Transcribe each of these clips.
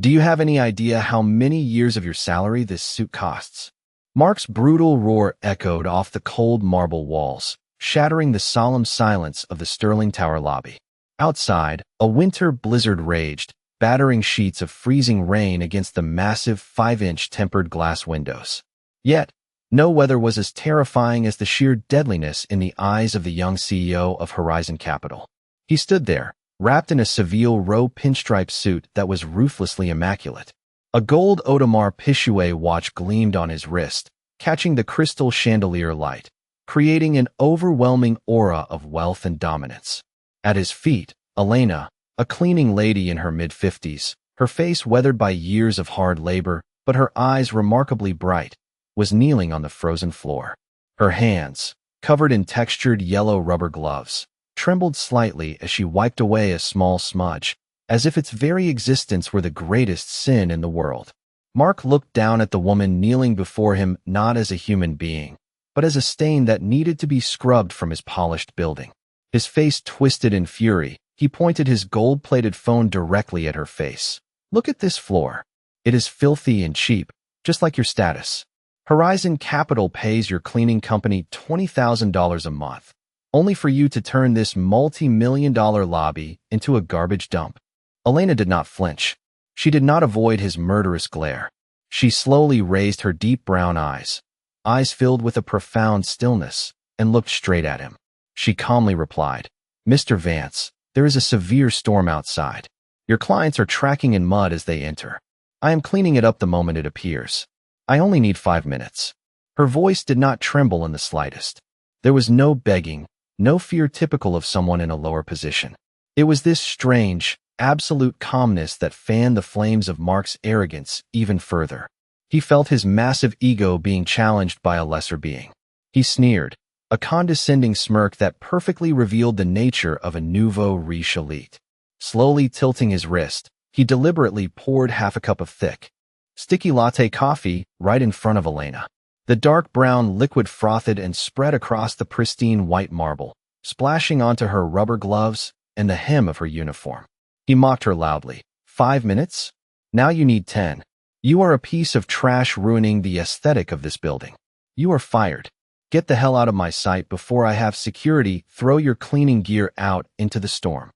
Do you have any idea how many years of your salary this suit costs? Mark's brutal roar echoed off the cold marble walls, shattering the solemn silence of the Sterling Tower lobby. Outside, a winter blizzard raged, battering sheets of freezing rain against the massive 5-inch tempered glass windows. Yet, no weather was as terrifying as the sheer deadliness in the eyes of the young CEO of Horizon Capital. He stood there, wrapped in a Seville Row pinstripe suit that was ruthlessly immaculate. A gold Audemars Piguet watch gleamed on his wrist, catching the crystal chandelier light, creating an overwhelming aura of wealth and dominance. At his feet, Elena, a cleaning lady in her mid-50s, her face weathered by years of hard labor, but her eyes remarkably bright, was kneeling on the frozen floor. Her hands, covered in textured yellow rubber gloves, trembled slightly as she wiped away a small smudge, as if its very existence were the greatest sin in the world. Mark looked down at the woman kneeling before him not as a human being, but as a stain that needed to be scrubbed from his polished building. His face twisted in fury. He pointed his gold-plated phone directly at her face. Look at this floor. It is filthy and cheap, just like your status. Horizon Capital pays your cleaning company $20,000 a month, only for you to turn this multi-million-dollar lobby into a garbage dump. Elena did not flinch. She did not avoid his murderous glare. She slowly raised her deep brown eyes filled with a profound stillness, and looked straight at him. She calmly replied, "Mr. Vance, there is a severe storm outside. Your clients are tracking in mud as they enter. I am cleaning it up the moment it appears. I only need 5 minutes." Her voice did not tremble in the slightest. There was no begging, no fear typical of someone in a lower position. It was this strange, absolute calmness that fanned the flames of Mark's arrogance even further. He felt his massive ego being challenged by a lesser being. He sneered, a condescending smirk that perfectly revealed the nature of a nouveau riche elite. Slowly tilting his wrist, he deliberately poured half a cup of thick, sticky latte coffee right in front of Elena. The dark brown liquid frothed and spread across the pristine white marble, splashing onto her rubber gloves and the hem of her uniform. He mocked her loudly. 5 minutes? Now you need 10. You are a piece of trash ruining the aesthetic of this building. You are fired. Get the hell out of my sight before I have security throw your cleaning gear out into the storm.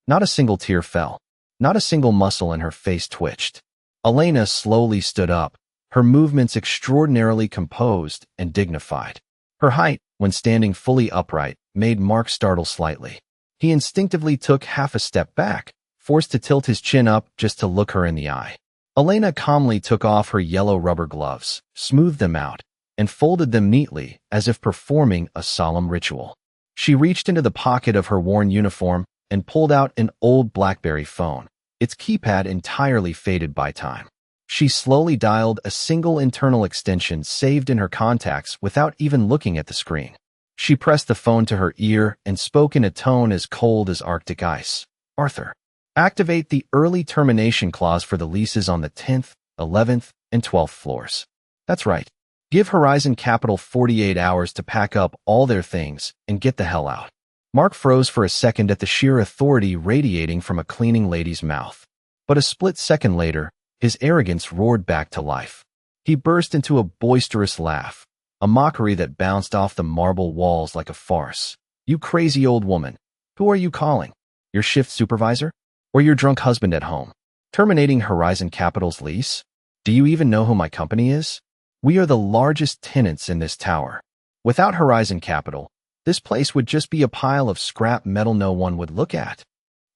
Not a single tear fell. Not a single muscle in her face twitched. Elena slowly stood up, her movements extraordinarily composed and dignified. Her height, when standing fully upright, made Mark startle slightly. He instinctively took half a step back, forced to tilt his chin up just to look her in the eye. Elena calmly took off her yellow rubber gloves, smoothed them out, and folded them neatly as if performing a solemn ritual. She reached into the pocket of her worn uniform and pulled out an old BlackBerry phone, its keypad entirely faded by time. She slowly dialed a single internal extension saved in her contacts without even looking at the screen. She pressed the phone to her ear and spoke in a tone as cold as Arctic ice. "Arthur, activate the early termination clause for the leases on the 10th, 11th, and 12th floors. That's right. Give Horizon Capital 48 hours to pack up all their things and get the hell out." Mark froze for a second at the sheer authority radiating from a cleaning lady's mouth. But a split second later, his arrogance roared back to life. He burst into a boisterous laugh, a mockery that bounced off the marble walls like a farce. "You crazy old woman. Who are you calling? Your shift supervisor? Or your drunk husband at home? Terminating Horizon Capital's lease? Do you even know who my company is? We are the largest tenants in this tower. Without Horizon Capital, this place would just be a pile of scrap metal no one would look at."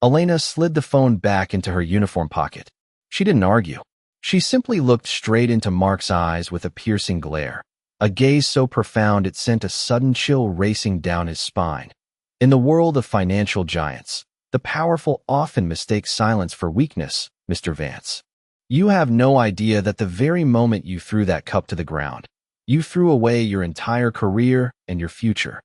Elena slid the phone back into her uniform pocket. She didn't argue. She simply looked straight into Mark's eyes with a piercing glare, a gaze so profound it sent a sudden chill racing down his spine. In the world of financial giants, the powerful often mistake silence for weakness, Mr. Vance. You have no idea that the very moment you threw that cup to the ground, you threw away your entire career and your future.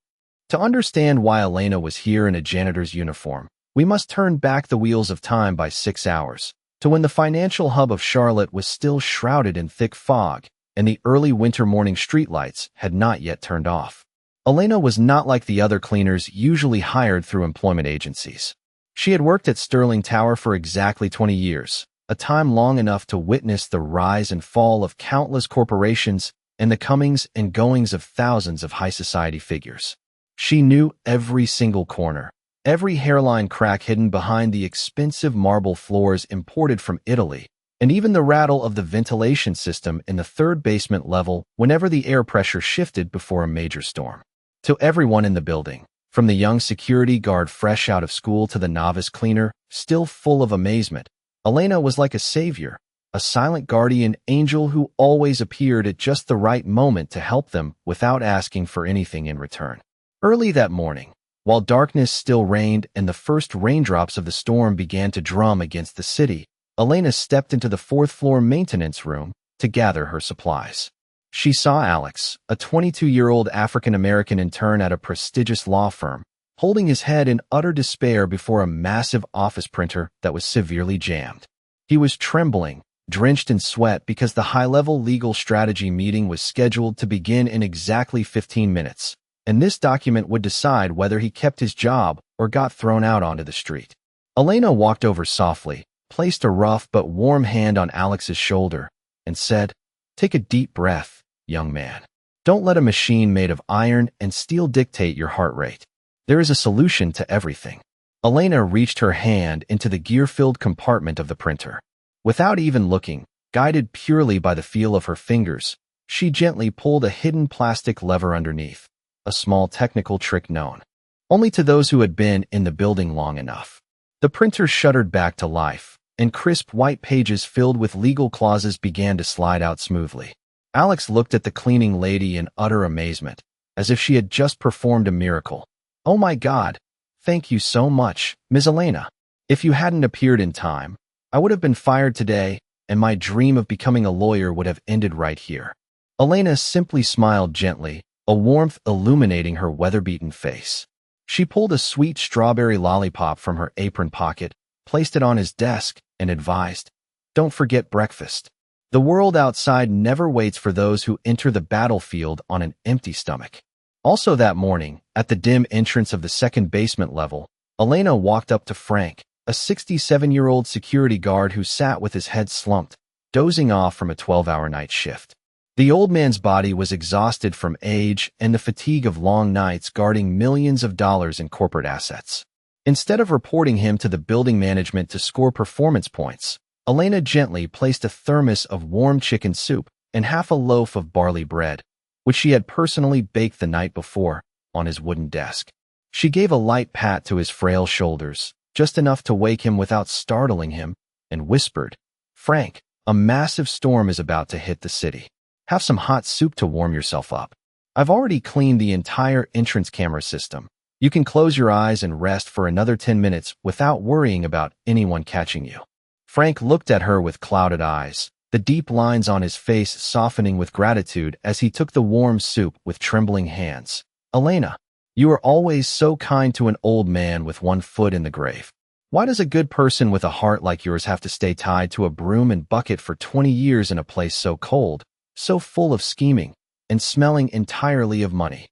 To understand why Elena was here in a janitor's uniform, we must turn back the wheels of time by 6 hours, to when the financial hub of Charlotte was still shrouded in thick fog, and the early winter morning streetlights had not yet turned off. Elena was not like the other cleaners usually hired through employment agencies. She had worked at Sterling Tower for exactly 20 years, a time long enough to witness the rise and fall of countless corporations and the comings and goings of thousands of high society figures. She knew every single corner, every hairline crack hidden behind the expensive marble floors imported from Italy, and even the rattle of the ventilation system in the third basement level whenever the air pressure shifted before a major storm. To everyone in the building, from the young security guard fresh out of school to the novice cleaner, still full of amazement, Elena was like a savior, a silent guardian angel who always appeared at just the right moment to help them without asking for anything in return. Early that morning, while darkness still reigned and the first raindrops of the storm began to drum against the city, Elena stepped into the fourth-floor maintenance room to gather her supplies. She saw Alex, a 22-year-old African-American intern at a prestigious law firm, holding his head in utter despair before a massive office printer that was severely jammed. He was trembling, drenched in sweat because the high-level legal strategy meeting was scheduled to begin in exactly 15 minutes, and this document would decide whether he kept his job or got thrown out onto the street. Elena walked over softly, placed a rough but warm hand on Alex's shoulder, and said, "Take a deep breath, young man. Don't let a machine made of iron and steel dictate your heart rate. There is a solution to everything." Elena reached her hand into the gear-filled compartment of the printer. Without even looking, guided purely by the feel of her fingers, she gently pulled a hidden plastic lever underneath, a small technical trick known only to those who had been in the building long enough. The printer shuddered back to life, and crisp white pages filled with legal clauses began to slide out smoothly. Alex looked at the cleaning lady in utter amazement, as if she had just performed a miracle. "Oh my God, thank you so much, Ms. Elena. If you hadn't appeared in time, I would have been fired today, and my dream of becoming a lawyer would have ended right here." Elena simply smiled gently, a warmth illuminating her weather-beaten face. She pulled a sweet strawberry lollipop from her apron pocket, placed it on his desk, and advised, "Don't forget breakfast. The world outside never waits for those who enter the battlefield on an empty stomach." Also that morning, at the dim entrance of the second basement level, Elena walked up to Frank, a 67-year-old security guard who sat with his head slumped, dozing off from a 12-hour night shift. The old man's body was exhausted from age and the fatigue of long nights guarding millions of dollars in corporate assets. Instead of reporting him to the building management to score performance points, Elena gently placed a thermos of warm chicken soup and half a loaf of barley bread, which she had personally baked the night before, on his wooden desk. She gave a light pat to his frail shoulders, just enough to wake him without startling him, and whispered, "Frank, a massive storm is about to hit the city. Have some hot soup to warm yourself up. I've already cleaned the entire entrance camera system. You can close your eyes and rest for another 10 minutes without worrying about anyone catching you." Frank looked at her with clouded eyes, the deep lines on his face softening with gratitude as he took the warm soup with trembling hands. "Elena, you are always so kind to an old man with one foot in the grave. Why does a good person with a heart like yours have to stay tied to a broom and bucket for 20 years in a place so cold, so full of scheming, and smelling entirely of money?"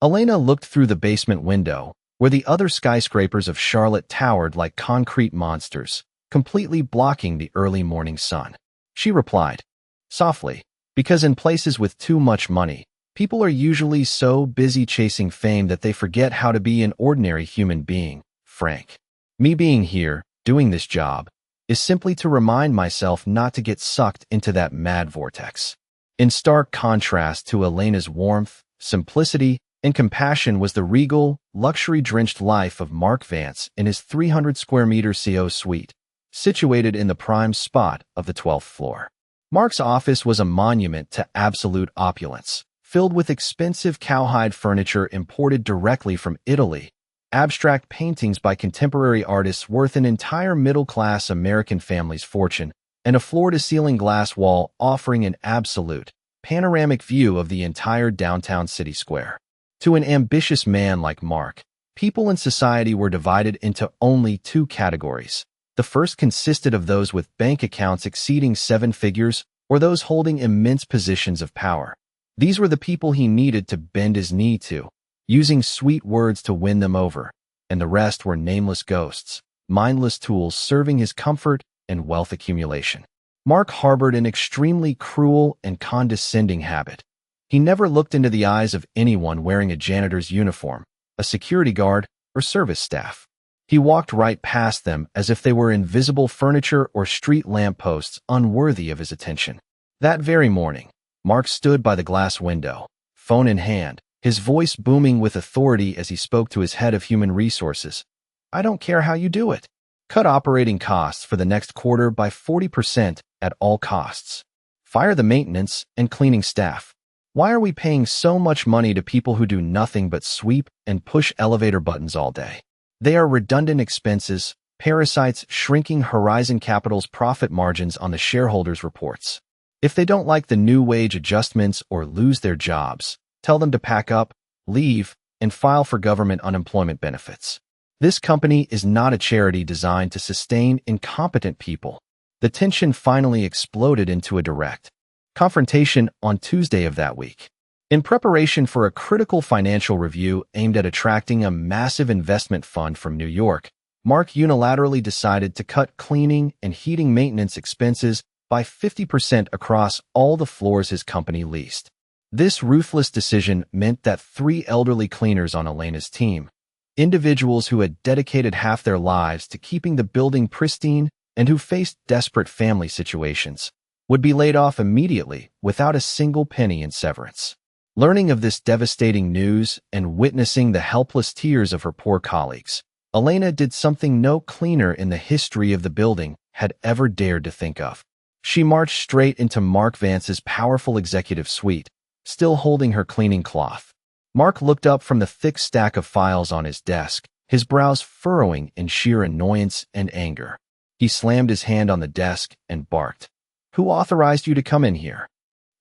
Elena looked through the basement window, where the other skyscrapers of Charlotte towered like concrete monsters, completely blocking the early morning sun. She replied, softly, "Because in places with too much money, people are usually so busy chasing fame that they forget how to be an ordinary human being, Frank. Me being here, doing this job, is simply to remind myself not to get sucked into that mad vortex." In stark contrast to Elena's warmth, simplicity, and compassion was the regal, luxury-drenched life of Mark Vance in his 300-square-meter CO suite, situated in the prime spot of the 12th floor. Mark's office was a monument to absolute opulence, filled with expensive cowhide furniture imported directly from Italy, abstract paintings by contemporary artists worth an entire middle-class American family's fortune, and a floor-to-ceiling glass wall offering an absolute, panoramic view of the entire downtown city square. To an ambitious man like Mark, people in society were divided into only two categories. The first consisted of those with bank accounts exceeding 7 figures or those holding immense positions of power. These were the people he needed to bend his knee to, using sweet words to win them over, and the rest were nameless ghosts, mindless tools serving his comfort and wealth accumulation. Mark harbored an extremely cruel and condescending habit. He never looked into the eyes of anyone wearing a janitor's uniform, a security guard, or service staff. He walked right past them as if they were invisible furniture or street lampposts unworthy of his attention. That very morning, Mark stood by the glass window, phone in hand, his voice booming with authority as he spoke to his head of human resources. "I don't care how you do it. Cut operating costs for the next quarter by 40% at all costs. Fire the maintenance and cleaning staff. Why are we paying so much money to people who do nothing but sweep and push elevator buttons all day? They are redundant expenses, parasites shrinking Horizon Capital's profit margins on the shareholders' reports. If they don't like the new wage adjustments or lose their jobs, tell them to pack up, leave, and file for government unemployment benefits. This company is not a charity designed to sustain incompetent people." The tension finally exploded into a direct confrontation on Tuesday of that week. In preparation for a critical financial review aimed at attracting a massive investment fund from New York, Mark unilaterally decided to cut cleaning and heating maintenance expenses by 50% across all the floors his company leased. This ruthless decision meant that 3 elderly cleaners on Elena's team, individuals who had dedicated half their lives to keeping the building pristine and who faced desperate family situations, would be laid off immediately without a single penny in severance. Learning of this devastating news and witnessing the helpless tears of her poor colleagues, Elena did something no cleaner in the history of the building had ever dared to think of. She marched straight into Mark Vance's powerful executive suite, still holding her cleaning cloth. Mark looked up from the thick stack of files on his desk, his brows furrowing in sheer annoyance and anger. He slammed his hand on the desk and barked, "Who authorized you to come in here?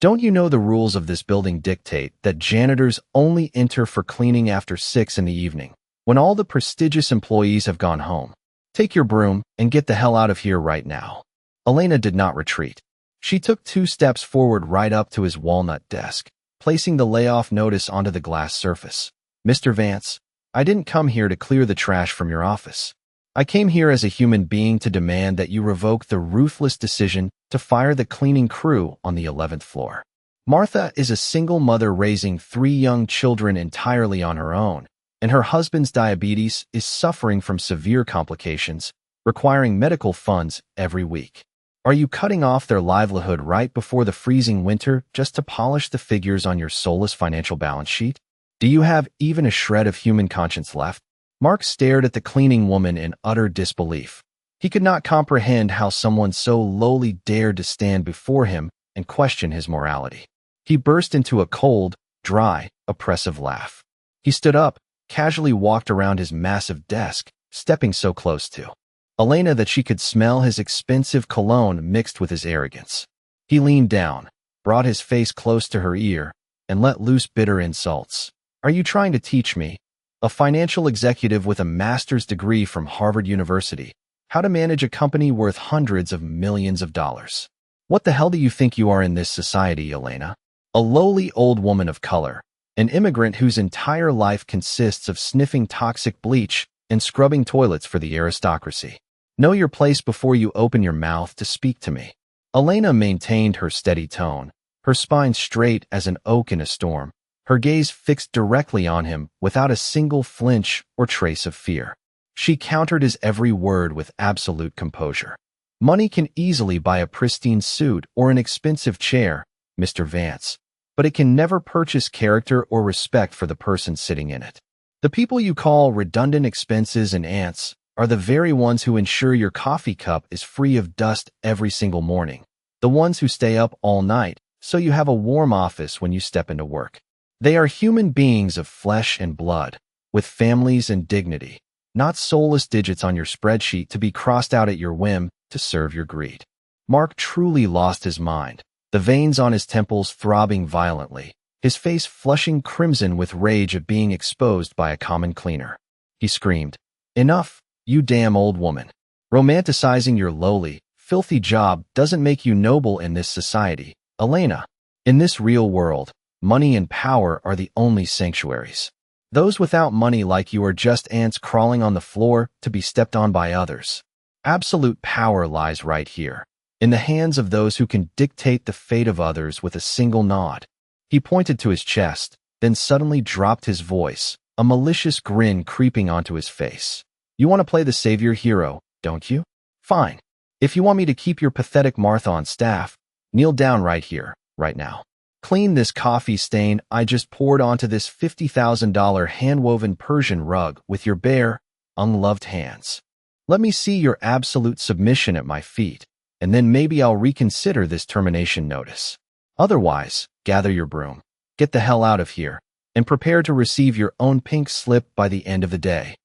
Don't you know the rules of this building dictate that janitors only enter for cleaning after 6 in the evening, when all the prestigious employees have gone home? Take your broom and get the hell out of here right now." Elena did not retreat. She took 2 steps forward right up to his walnut desk, placing the layoff notice onto the glass surface. "Mr. Vance, I didn't come here to clear the trash from your office. I came here as a human being to demand that you revoke the ruthless decision to fire the cleaning crew on the 11th floor. Martha is a single mother raising 3 young children entirely on her own, and her husband's diabetes is suffering from severe complications, requiring medical funds every week. Are you cutting off their livelihood right before the freezing winter just to polish the figures on your soulless financial balance sheet? Do you have even a shred of human conscience left?" Mark stared at the cleaning woman in utter disbelief. He could not comprehend how someone so lowly dared to stand before him and question his morality. He burst into a cold, dry, oppressive laugh. He stood up, casually walked around his massive desk, stepping so close to Elena that she could smell his expensive cologne mixed with his arrogance. He leaned down, brought his face close to her ear, and let loose bitter insults. "Are you trying to teach me, a financial executive with a master's degree from Harvard University, how to manage a company worth hundreds of millions of dollars? What the hell do you think you are in this society, Elena? A lowly old woman of color, an immigrant whose entire life consists of sniffing toxic bleach and scrubbing toilets for the aristocracy. Know your place before you open your mouth to speak to me." Elena maintained her steady tone, her spine straight as an oak in a storm, her gaze fixed directly on him without a single flinch or trace of fear. She countered his every word with absolute composure. "Money can easily buy a pristine suit or an expensive chair, Mr. Vance, but it can never purchase character or respect for the person sitting in it. The people you call redundant expenses and ants are the very ones who ensure your coffee cup is free of dust every single morning, the ones who stay up all night so you have a warm office when you step into work. They are human beings of flesh and blood, with families and dignity, not soulless digits on your spreadsheet to be crossed out at your whim to serve your greed." Mark truly lost his mind, the veins on his temples throbbing violently, his face flushing crimson with rage at being exposed by a common cleaner. He screamed, "Enough, you damn old woman. Romanticizing your lowly, filthy job doesn't make you noble in this society, Elena. In this real world, money and power are the only sanctuaries. Those without money like you are just ants crawling on the floor to be stepped on by others. Absolute power lies right here, in the hands of those who can dictate the fate of others with a single nod. He pointed to his chest, then suddenly dropped his voice, a malicious grin creeping onto his face. You want to play the savior hero, don't you? Fine. If you want me to keep your pathetic Martha on staff, kneel down right here, right now. Clean this coffee stain I just poured onto this $50,000 hand-woven Persian rug with your bare, unloved hands. Let me see your absolute submission at my feet, and then maybe I'll reconsider this termination notice. Otherwise, gather your broom, get the hell out of here, and prepare to receive your own pink slip by the end of the day.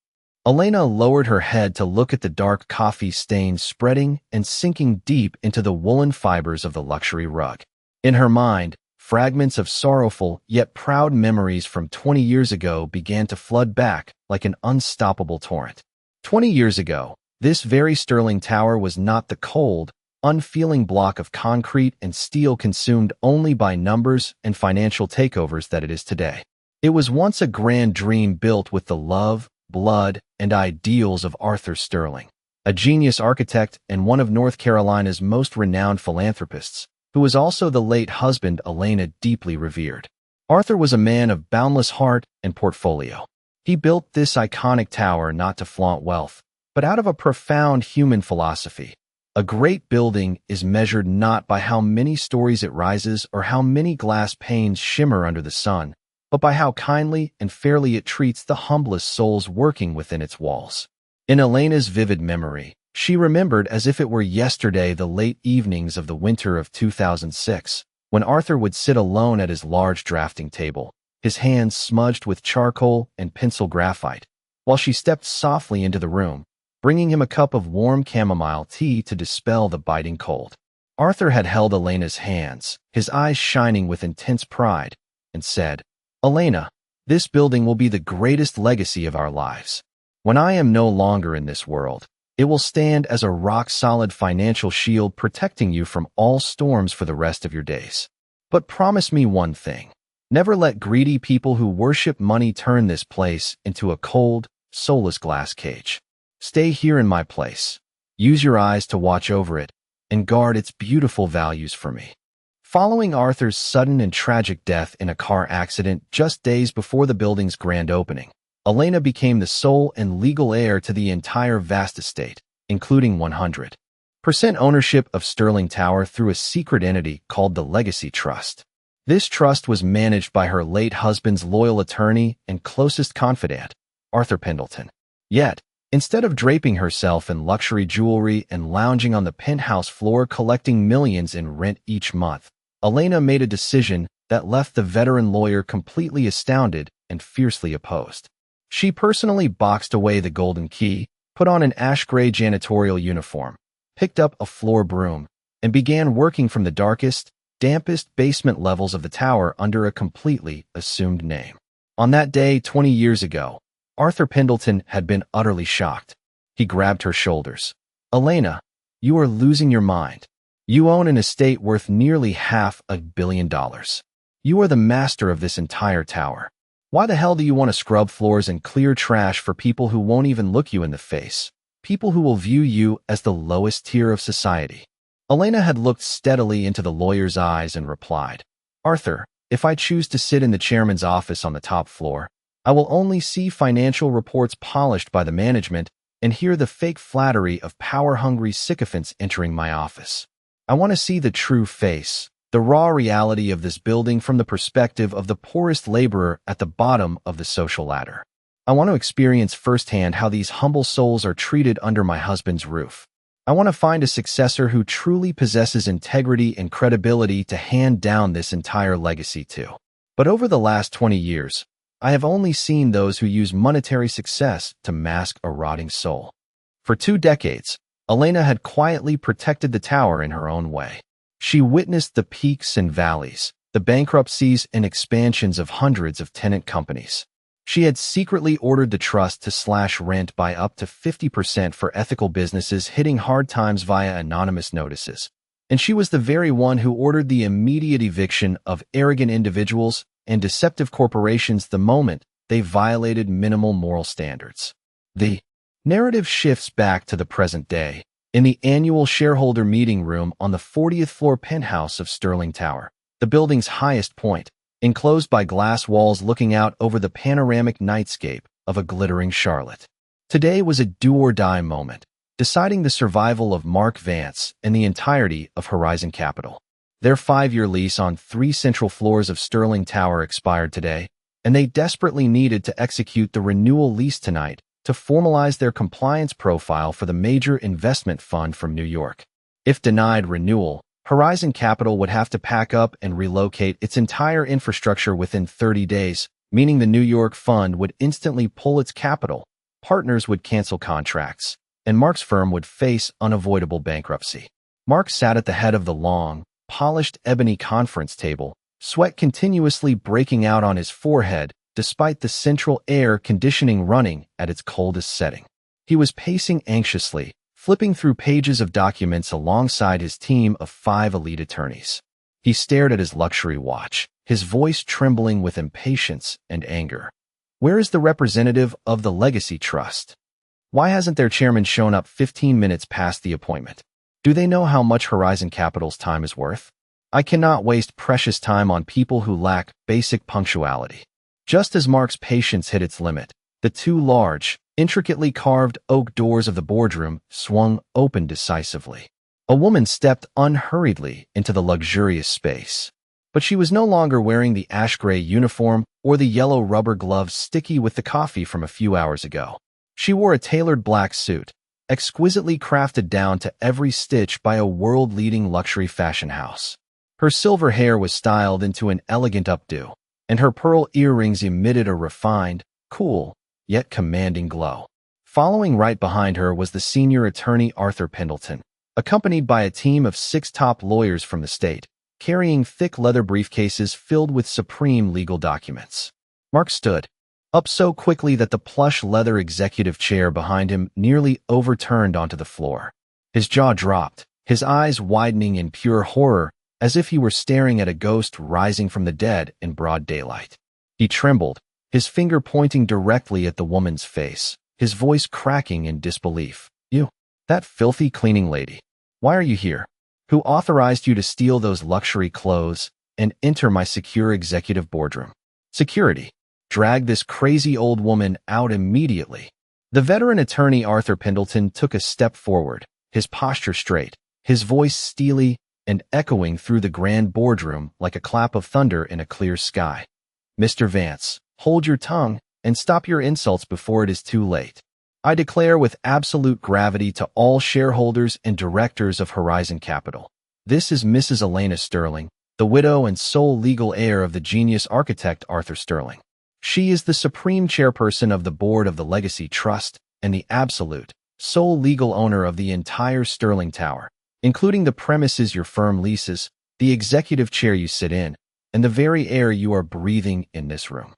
Elena lowered her head to look at the dark coffee stain spreading and sinking deep into the woolen fibers of the luxury rug. In her mind, fragments of sorrowful yet proud memories from 20 years ago began to flood back like an unstoppable torrent. 20 years ago, this very Sterling Tower was not the cold, unfeeling block of concrete and steel consumed only by numbers and financial takeovers that it is today. It was once a grand dream built with the love, blood, and ideals of Arthur Sterling, a genius architect and one of North Carolina's most renowned philanthropists, who was also the late husband Elena deeply revered. Arthur was a man of boundless heart and portfolio. He built this iconic tower not to flaunt wealth, but out of a profound human philosophy. A great building is measured not by how many stories it rises or how many glass panes shimmer under the sun, but by how kindly and fairly it treats the humblest souls working within its walls. In Elena's vivid memory, she remembered as if it were yesterday the late evenings of the winter of 2006, when Arthur would sit alone at his large drafting table, his hands smudged with charcoal and pencil graphite, while she stepped softly into the room, bringing him a cup of warm chamomile tea to dispel the biting cold. Arthur had held Elena's hands, his eyes shining with intense pride, and said, "Elena, this building will be the greatest legacy of our lives. When I am no longer in this world, it will stand as a rock-solid financial shield protecting you from all storms for the rest of your days. But promise me one thing. Never let greedy people who worship money turn this place into a cold, soulless glass cage. Stay here in my place. Use your eyes to watch over it, and guard its beautiful values for me." Following Arthur's sudden and tragic death in a car accident just days before the building's grand opening, Elena became the sole and legal heir to the entire vast estate, including 100% ownership of Sterling Tower through a secret entity called the Legacy Trust. This trust was managed by her late husband's loyal attorney and closest confidant, Arthur Pendleton. Yet, instead of draping herself in luxury jewelry and lounging on the penthouse floor collecting millions in rent each month, Elena made a decision that left the veteran lawyer completely astounded and fiercely opposed. She personally boxed away the golden key, put on an ash-gray janitorial uniform, picked up a floor broom, and began working from the darkest, dampest basement levels of the tower under a completely assumed name. On that day 20 years ago, Arthur Pendleton had been utterly shocked. He grabbed her shoulders. "Elena, you are losing your mind. You own an estate worth nearly $500 million. You are the master of this entire tower. Why the hell do you want to scrub floors and clear trash for people who won't even look you in the face? People who will view you as the lowest tier of society." Elena had looked steadily into the lawyer's eyes and replied, "Arthur, if I choose to sit in the chairman's office on the top floor, I will only see financial reports polished by the management and hear the fake flattery of power-hungry sycophants entering my office. I want to see the true face, the raw reality of this building from the perspective of the poorest laborer at the bottom of the social ladder. I want to experience firsthand how these humble souls are treated under my husband's roof. I want to find a successor who truly possesses integrity and credibility to hand down this entire legacy to. But over the last 20 years, I have only seen those who use monetary success to mask a rotting soul." For 2 decades, Elena had quietly protected the tower in her own way. She witnessed the peaks and valleys, the bankruptcies and expansions of hundreds of tenant companies. She had secretly ordered the trust to slash rent by up to 50% for ethical businesses hitting hard times via anonymous notices. And she was the very one who ordered the immediate eviction of arrogant individuals and deceptive corporations the moment they violated minimal moral standards. The narrative shifts back to the present day, In the annual shareholder meeting room on the 40th floor penthouse of Sterling Tower, the building's highest point, enclosed by glass walls looking out over the panoramic nightscape of a glittering Charlotte. Today was a do-or-die moment, deciding the survival of Mark Vance and the entirety of Horizon Capital. Their 5-year lease on 3 central floors of Sterling Tower expired today, and they desperately needed to execute the renewal lease tonight to formalize their compliance profile for the major investment fund from New York. If denied renewal, Horizon Capital would have to pack up and relocate its entire infrastructure within 30 days, meaning the New York fund would instantly pull its capital, partners would cancel contracts, and Mark's firm would face unavoidable bankruptcy. Mark sat at the head of the long, polished ebony conference table, sweat continuously breaking out on his forehead despite the central air conditioning running at its coldest setting. He was pacing anxiously, flipping through pages of documents alongside his team of 5 elite attorneys. He stared at his luxury watch, his voice trembling with impatience and anger. Where is the representative of the Legacy Trust? Why hasn't their chairman shown up 15 minutes past the appointment? Do they know how much Horizon Capital's time is worth? I cannot waste precious time on people who lack basic punctuality. Just as Mark's patience hit its limit, the 2 large, intricately carved oak doors of the boardroom swung open decisively. A woman stepped unhurriedly into the luxurious space. But she was no longer wearing the ash-gray uniform or the yellow rubber gloves sticky with the coffee from a few hours ago. She wore a tailored black suit, exquisitely crafted down to every stitch by a world-leading luxury fashion house. Her silver hair was styled into an elegant updo, and her pearl earrings emitted a refined, cool, yet commanding glow. Following right behind her was the senior attorney Arthur Pendleton, accompanied by a team of 6 top lawyers from the state, carrying thick leather briefcases filled with supreme legal documents. Mark stood up so quickly that the plush leather executive chair behind him nearly overturned onto the floor. His jaw dropped, his eyes widening in pure horror, as if he were staring at a ghost rising from the dead in broad daylight. He trembled, his finger pointing directly at the woman's face, his voice cracking in disbelief. "You, that filthy cleaning lady. Why are you here? Who authorized you to steal those luxury clothes and enter my secure executive boardroom? Security. Drag this crazy old woman out immediately." The veteran attorney Arthur Pendleton took a step forward, his posture straight, his voice steely and echoing through the grand boardroom like a clap of thunder in a clear sky. "Mr. Vance, hold your tongue and stop your insults before it is too late. I declare with absolute gravity to all shareholders and directors of Horizon Capital, this is Mrs. Elena Sterling, the widow and sole legal heir of the genius architect Arthur Sterling. She is the supreme chairperson of the board of the Legacy Trust and the absolute, sole legal owner of the entire Sterling Tower, including the premises your firm leases, the executive chair you sit in, and the very air you are breathing in this room."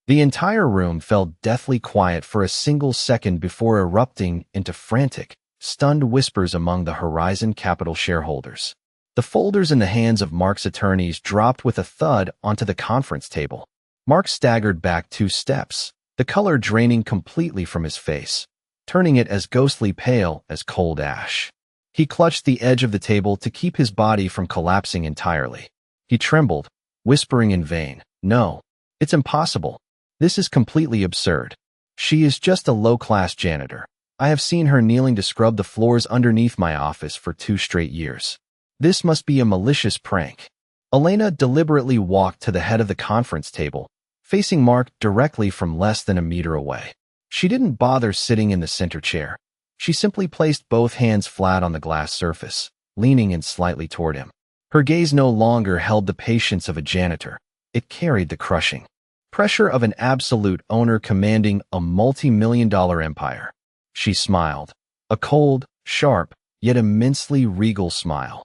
The entire room fell deathly quiet for a single second before erupting into frantic, stunned whispers among the Horizon Capital shareholders. The folders in the hands of Mark's attorneys dropped with a thud onto the conference table. Mark staggered back 2 steps, the color draining completely from his face, turning it as ghostly pale as cold ash. He clutched the edge of the table to keep his body from collapsing entirely. He trembled, whispering in vain, "No, it's impossible. This is completely absurd. She is just a low-class janitor. I have seen her kneeling to scrub the floors underneath my office for 2 straight years. This must be a malicious prank." Elena deliberately walked to the head of the conference table, facing Mark directly from less than a meter away. She didn't bother sitting in the center chair. She simply placed both hands flat on the glass surface, leaning in slightly toward him. Her gaze no longer held the patience of a janitor. It carried the crushing pressure of an absolute owner commanding a multi-million-dollar empire. She smiled, a cold, sharp, yet immensely regal smile.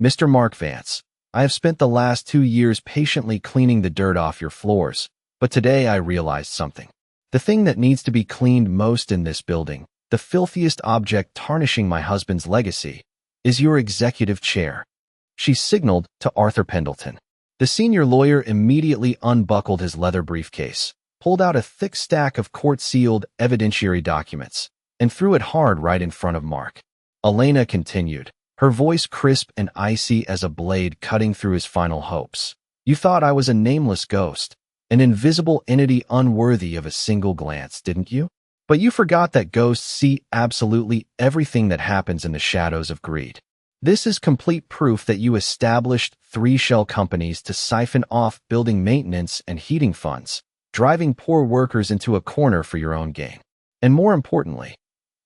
"Mr. Mark Vance, I have spent the last 2 years patiently cleaning the dirt off your floors, but today I realized something. The thing that needs to be cleaned most in this building, the filthiest object tarnishing my husband's legacy, is your executive chair." She signaled to Arthur Pendleton. The senior lawyer immediately unbuckled his leather briefcase, pulled out a thick stack of court-sealed evidentiary documents, and threw it hard right in front of Mark. Elena continued, her voice crisp and icy as a blade cutting through his final hopes. You thought I was a nameless ghost, an invisible entity unworthy of a single glance, didn't you? But you forgot that ghosts see absolutely everything that happens in the shadows of greed. This is complete proof that you established 3 shell companies to siphon off building maintenance and heating funds, driving poor workers into a corner for your own gain. And more importantly,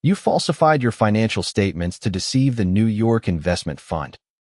you falsified your financial statements to deceive the New York Investment Fund.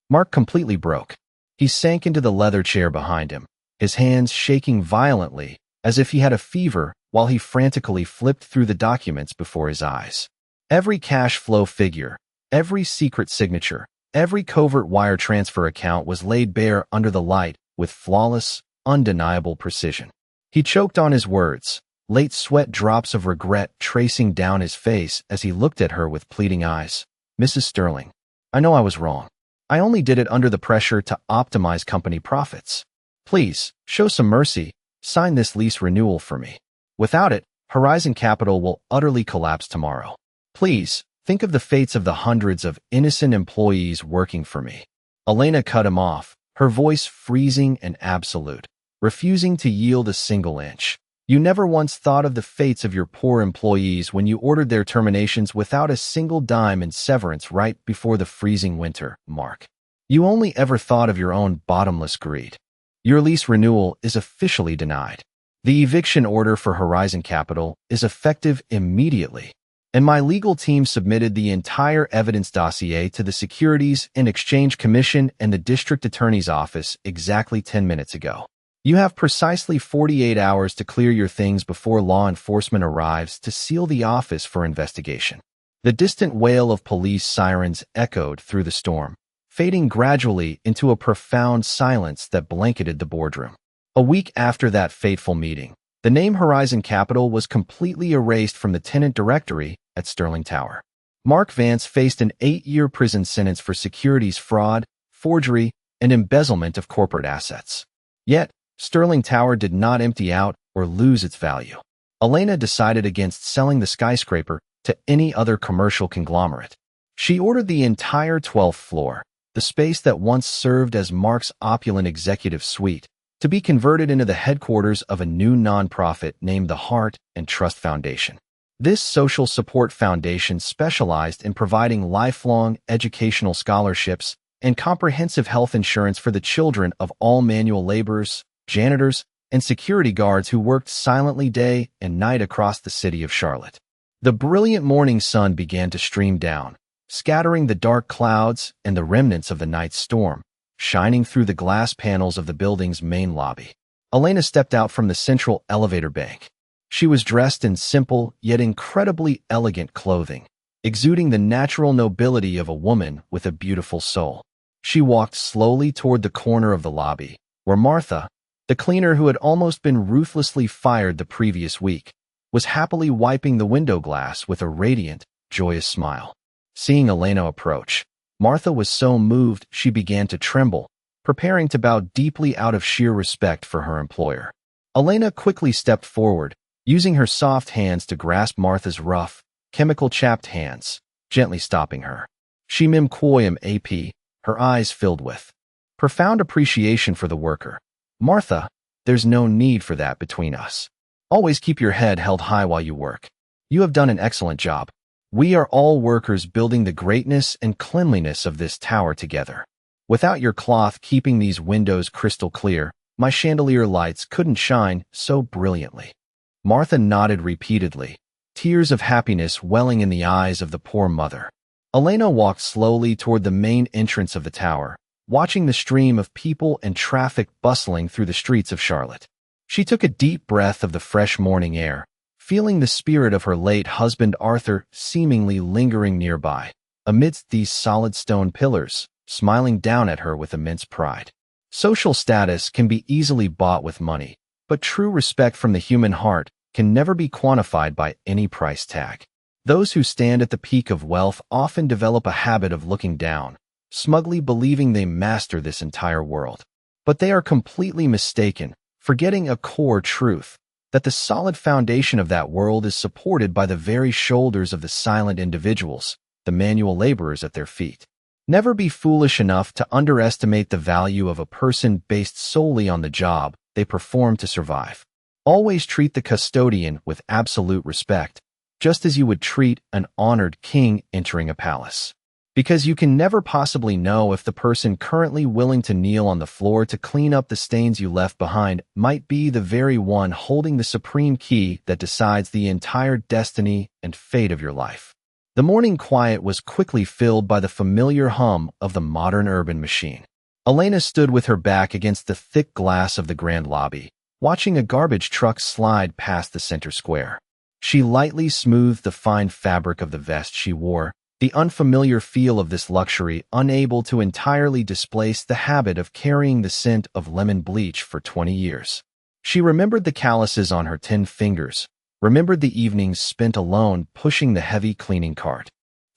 Mark completely broke. He sank into the leather chair behind him, his hands shaking violently as if he had a fever while he frantically flipped through the documents before his eyes. Every cash flow figure, every secret signature, every covert wire transfer account was laid bare under the light with flawless, undeniable precision. He choked on his words, late sweat drops of regret tracing down his face as he looked at her with pleading eyes. Mrs. Sterling, I know I was wrong. I only did it under the pressure to optimize company profits. Please, show some mercy, sign this lease renewal for me. Without it, Horizon Capital will utterly collapse tomorrow. Please, think of the fates of the hundreds of innocent employees working for me. Elena cut him off, her voice freezing and absolute, refusing to yield a single inch. You never once thought of the fates of your poor employees when you ordered their terminations without a single dime in severance right before the freezing winter, Mark. You only ever thought of your own bottomless greed. Your lease renewal is officially denied. The eviction order for Horizon Capital is effective immediately, and my legal team submitted the entire evidence dossier to the Securities and Exchange Commission and the District Attorney's Office exactly 10 minutes ago. You have precisely 48 hours to clear your things before law enforcement arrives to seal the office for investigation. The distant wail of police sirens echoed through the storm, fading gradually into a profound silence that blanketed the boardroom. A week after that fateful meeting, the name Horizon Capital was completely erased from the tenant directory at Sterling Tower. Mark Vance faced an 8-year prison sentence for securities fraud, forgery, and embezzlement of corporate assets. Yet, Sterling Tower did not empty out or lose its value. Elena decided against selling the skyscraper to any other commercial conglomerate. She ordered the entire 12th floor, the space that once served as Mark's opulent executive suite, to be converted into the headquarters of a new nonprofit named the Heart and Trust Foundation. This social support foundation specialized in providing lifelong educational scholarships and comprehensive health insurance for the children of all manual laborers, janitors, and security guards who worked silently day and night across the city of Charlotte. The brilliant morning sun began to stream down, scattering the dark clouds and the remnants of the night's storm, shining through the glass panels of the building's main lobby. Elena stepped out from the central elevator bank. She was dressed in simple yet incredibly elegant clothing, exuding the natural nobility of a woman with a beautiful soul. She walked slowly toward the corner of the lobby, where Martha, the cleaner who had almost been ruthlessly fired the previous week, was happily wiping the window glass with a radiant, joyous smile. Seeing Elena approach, Martha was so moved she began to tremble, preparing to bow deeply out of sheer respect for her employer. Elena quickly stepped forward, using her soft hands to grasp Martha's rough, chemical-chapped hands, gently stopping her. She mim quoium ap, her eyes filled with profound appreciation for the worker. Martha, there's no need for that between us. Always keep your head held high while you work. You have done an excellent job. We are all workers building the greatness and cleanliness of this tower together. Without your cloth keeping these windows crystal clear, my chandelier lights couldn't shine so brilliantly. Martha nodded repeatedly, tears of happiness welling in the eyes of the poor mother. Elena walked slowly toward the main entrance of the tower, watching the stream of people and traffic bustling through the streets of Charlotte. She took a deep breath of the fresh morning air, feeling the spirit of her late husband Arthur seemingly lingering nearby, amidst these solid stone pillars, smiling down at her with immense pride. Social status can be easily bought with money, but true respect from the human heart can never be quantified by any price tag. Those who stand at the peak of wealth often develop a habit of looking down, smugly believing they master this entire world. But they are completely mistaken, forgetting a core truth, that the solid foundation of that world is supported by the very shoulders of the silent individuals, the manual laborers at their feet. Never be foolish enough to underestimate the value of a person based solely on the job they perform to survive. Always treat the custodian with absolute respect, just as you would treat an honored king entering a palace. Because you can never possibly know if the person currently willing to kneel on the floor to clean up the stains you left behind might be the very one holding the supreme key that decides the entire destiny and fate of your life. The morning quiet was quickly filled by the familiar hum of the modern urban machine. Elena stood with her back against the thick glass of the grand lobby, watching a garbage truck slide past the center square. She lightly smoothed the fine fabric of the vest she wore, the unfamiliar feel of this luxury unable to entirely displace the habit of carrying the scent of lemon bleach for 20 years. She remembered the calluses on her 10 fingers, remembered the evenings spent alone pushing the heavy cleaning cart.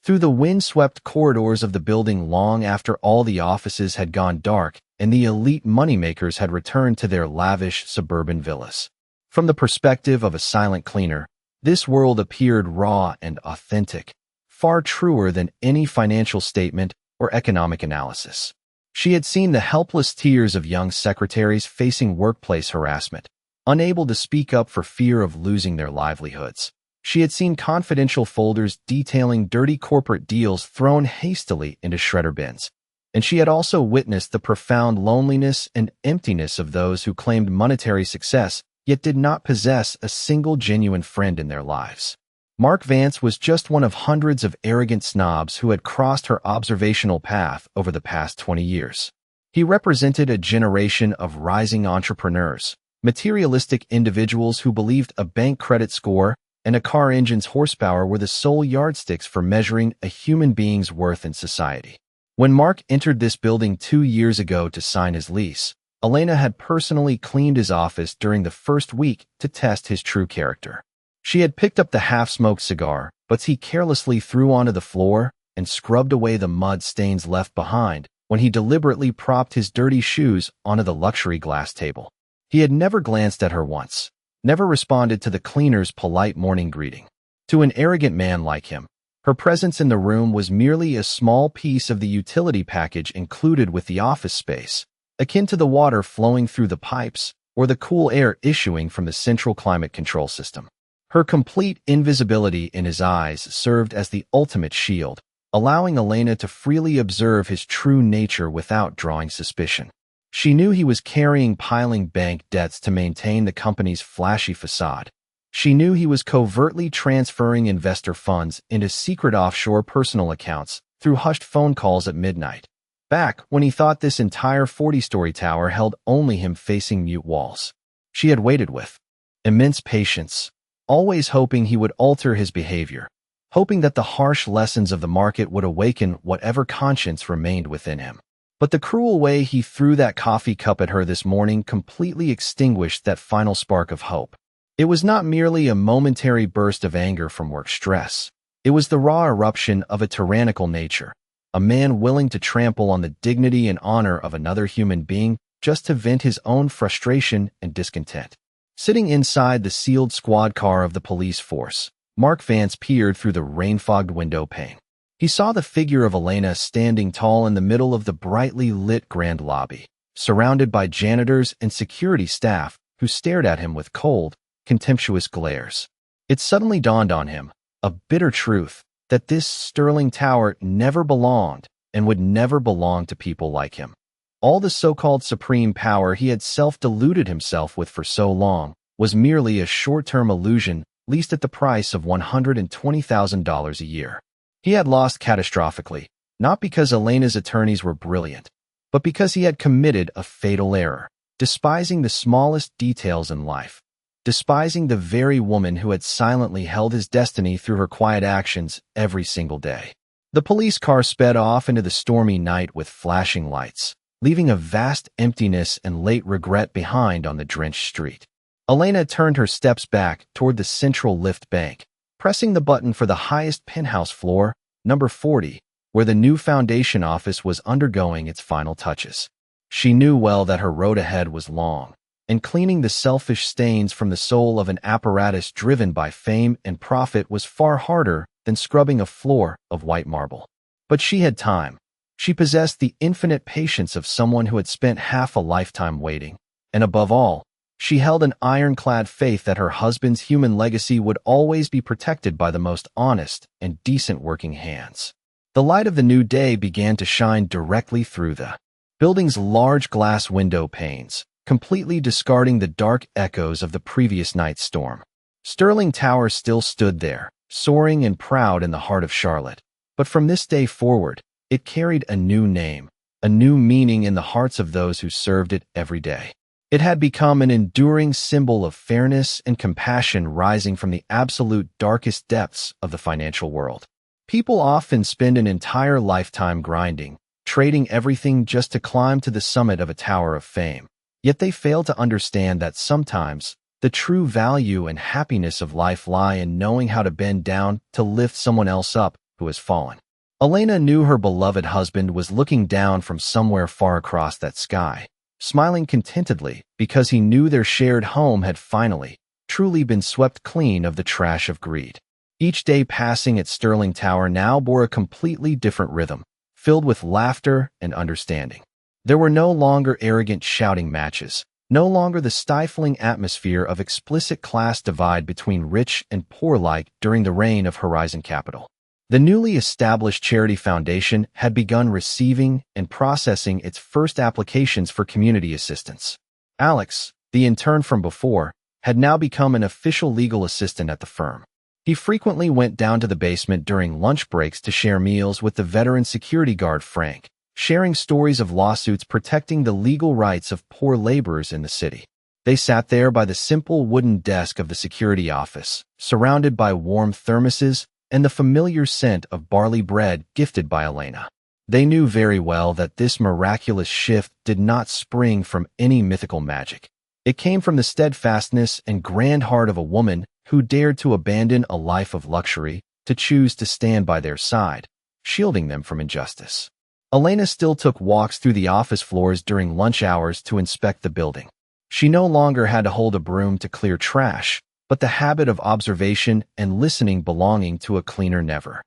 Through the wind-swept corridors of the building long after all the offices had gone dark and the elite moneymakers had returned to their lavish suburban villas. From the perspective of a silent cleaner, this world appeared raw and authentic, far truer than any financial statement or economic analysis. She had seen the helpless tears of young secretaries facing workplace harassment, unable to speak up for fear of losing their livelihoods. She had seen confidential folders detailing dirty corporate deals thrown hastily into shredder bins. And she had also witnessed the profound loneliness and emptiness of those who claimed monetary success yet did not possess a single genuine friend in their lives. Mark Vance was just one of hundreds of arrogant snobs who had crossed her observational path over the past 20 years. He represented a generation of rising entrepreneurs, materialistic individuals who believed a bank credit score and a car engine's horsepower were the sole yardsticks for measuring a human being's worth in society. When Mark entered this building 2 years ago to sign his lease, Elena had personally cleaned his office during the first week to test his true character. She had picked up the half-smoked cigar, but he carelessly threw onto the floor and scrubbed away the mud stains left behind when he deliberately propped his dirty shoes onto the luxury glass table. He had never glanced at her once, never responded to the cleaner's polite morning greeting. To an arrogant man like him, her presence in the room was merely a small piece of the utility package included with the office space, akin to the water flowing through the pipes or the cool air issuing from the central climate control system. Her complete invisibility in his eyes served as the ultimate shield, allowing Elena to freely observe his true nature without drawing suspicion. She knew he was carrying piling bank debts to maintain the company's flashy facade. She knew he was covertly transferring investor funds into secret offshore personal accounts through hushed phone calls at midnight, back when he thought this entire 40-story tower held only him facing mute walls. She had waited with immense patience, always hoping he would alter his behavior, hoping that the harsh lessons of the market would awaken whatever conscience remained within him. But the cruel way he threw that coffee cup at her this morning completely extinguished that final spark of hope. It was not merely a momentary burst of anger from work stress. It was the raw eruption of a tyrannical nature, a man willing to trample on the dignity and honor of another human being just to vent his own frustration and discontent. Sitting inside the sealed squad car of the police force, Mark Vance peered through the rain-fogged window pane. He saw the figure of Elena standing tall in the middle of the brightly lit grand lobby, surrounded by janitors and security staff who stared at him with cold, contemptuous glares. It suddenly dawned on him, a bitter truth, that this Sterling Tower never belonged and would never belong to people like him. All the so-called supreme power he had self-deluded himself with for so long was merely a short-term illusion leased at the price of $120,000 a year. He had lost catastrophically, not because Elena's attorneys were brilliant, but because he had committed a fatal error, despising the smallest details in life, despising the very woman who had silently held his destiny through her quiet actions every single day. The police car sped off into the stormy night with flashing lights, leaving a vast emptiness and late regret behind on the drenched street. Elena turned her steps back toward the central lift bank, pressing the button for the highest penthouse floor, number 40, where the new foundation office was undergoing its final touches. She knew well that her road ahead was long, and cleaning the selfish stains from the soul of an apparatus driven by fame and profit was far harder than scrubbing a floor of white marble. But she had time. She possessed the infinite patience of someone who had spent half a lifetime waiting. And above all, she held an ironclad faith that her husband's human legacy would always be protected by the most honest and decent working hands. The light of the new day began to shine directly through the building's large glass window panes, completely discarding the dark echoes of the previous night's storm. Sterling Tower still stood there, soaring and proud in the heart of Charlotte. But from this day forward, it carried a new name, a new meaning in the hearts of those who served it every day. It had become an enduring symbol of fairness and compassion rising from the absolute darkest depths of the financial world. People often spend an entire lifetime grinding, trading everything just to climb to the summit of a tower of fame. Yet they fail to understand that sometimes the true value and happiness of life lie in knowing how to bend down to lift someone else up who has fallen. Elena knew her beloved husband was looking down from somewhere far across that sky, smiling contentedly because he knew their shared home had finally, truly been swept clean of the trash of greed. Each day passing at Sterling Tower now bore a completely different rhythm, filled with laughter and understanding. There were no longer arrogant shouting matches, no longer the stifling atmosphere of explicit class divide between rich and poor alike during the reign of Horizon Capital. The newly established charity foundation had begun receiving and processing its first applications for community assistance. Alex, the intern from before, had now become an official legal assistant at the firm. He frequently went down to the basement during lunch breaks to share meals with the veteran security guard Frank, sharing stories of lawsuits protecting the legal rights of poor laborers in the city. They sat there by the simple wooden desk of the security office, surrounded by warm thermoses and the familiar scent of barley bread gifted by Elena. They knew very well that this miraculous shift did not spring from any mythical magic. It came from the steadfastness and grand heart of a woman who dared to abandon a life of luxury to choose to stand by their side, shielding them from injustice. Elena still took walks through the office floors during lunch hours to inspect the building. She no longer had to hold a broom to clear trash, but the habit of observation and listening belonging to a cleaner never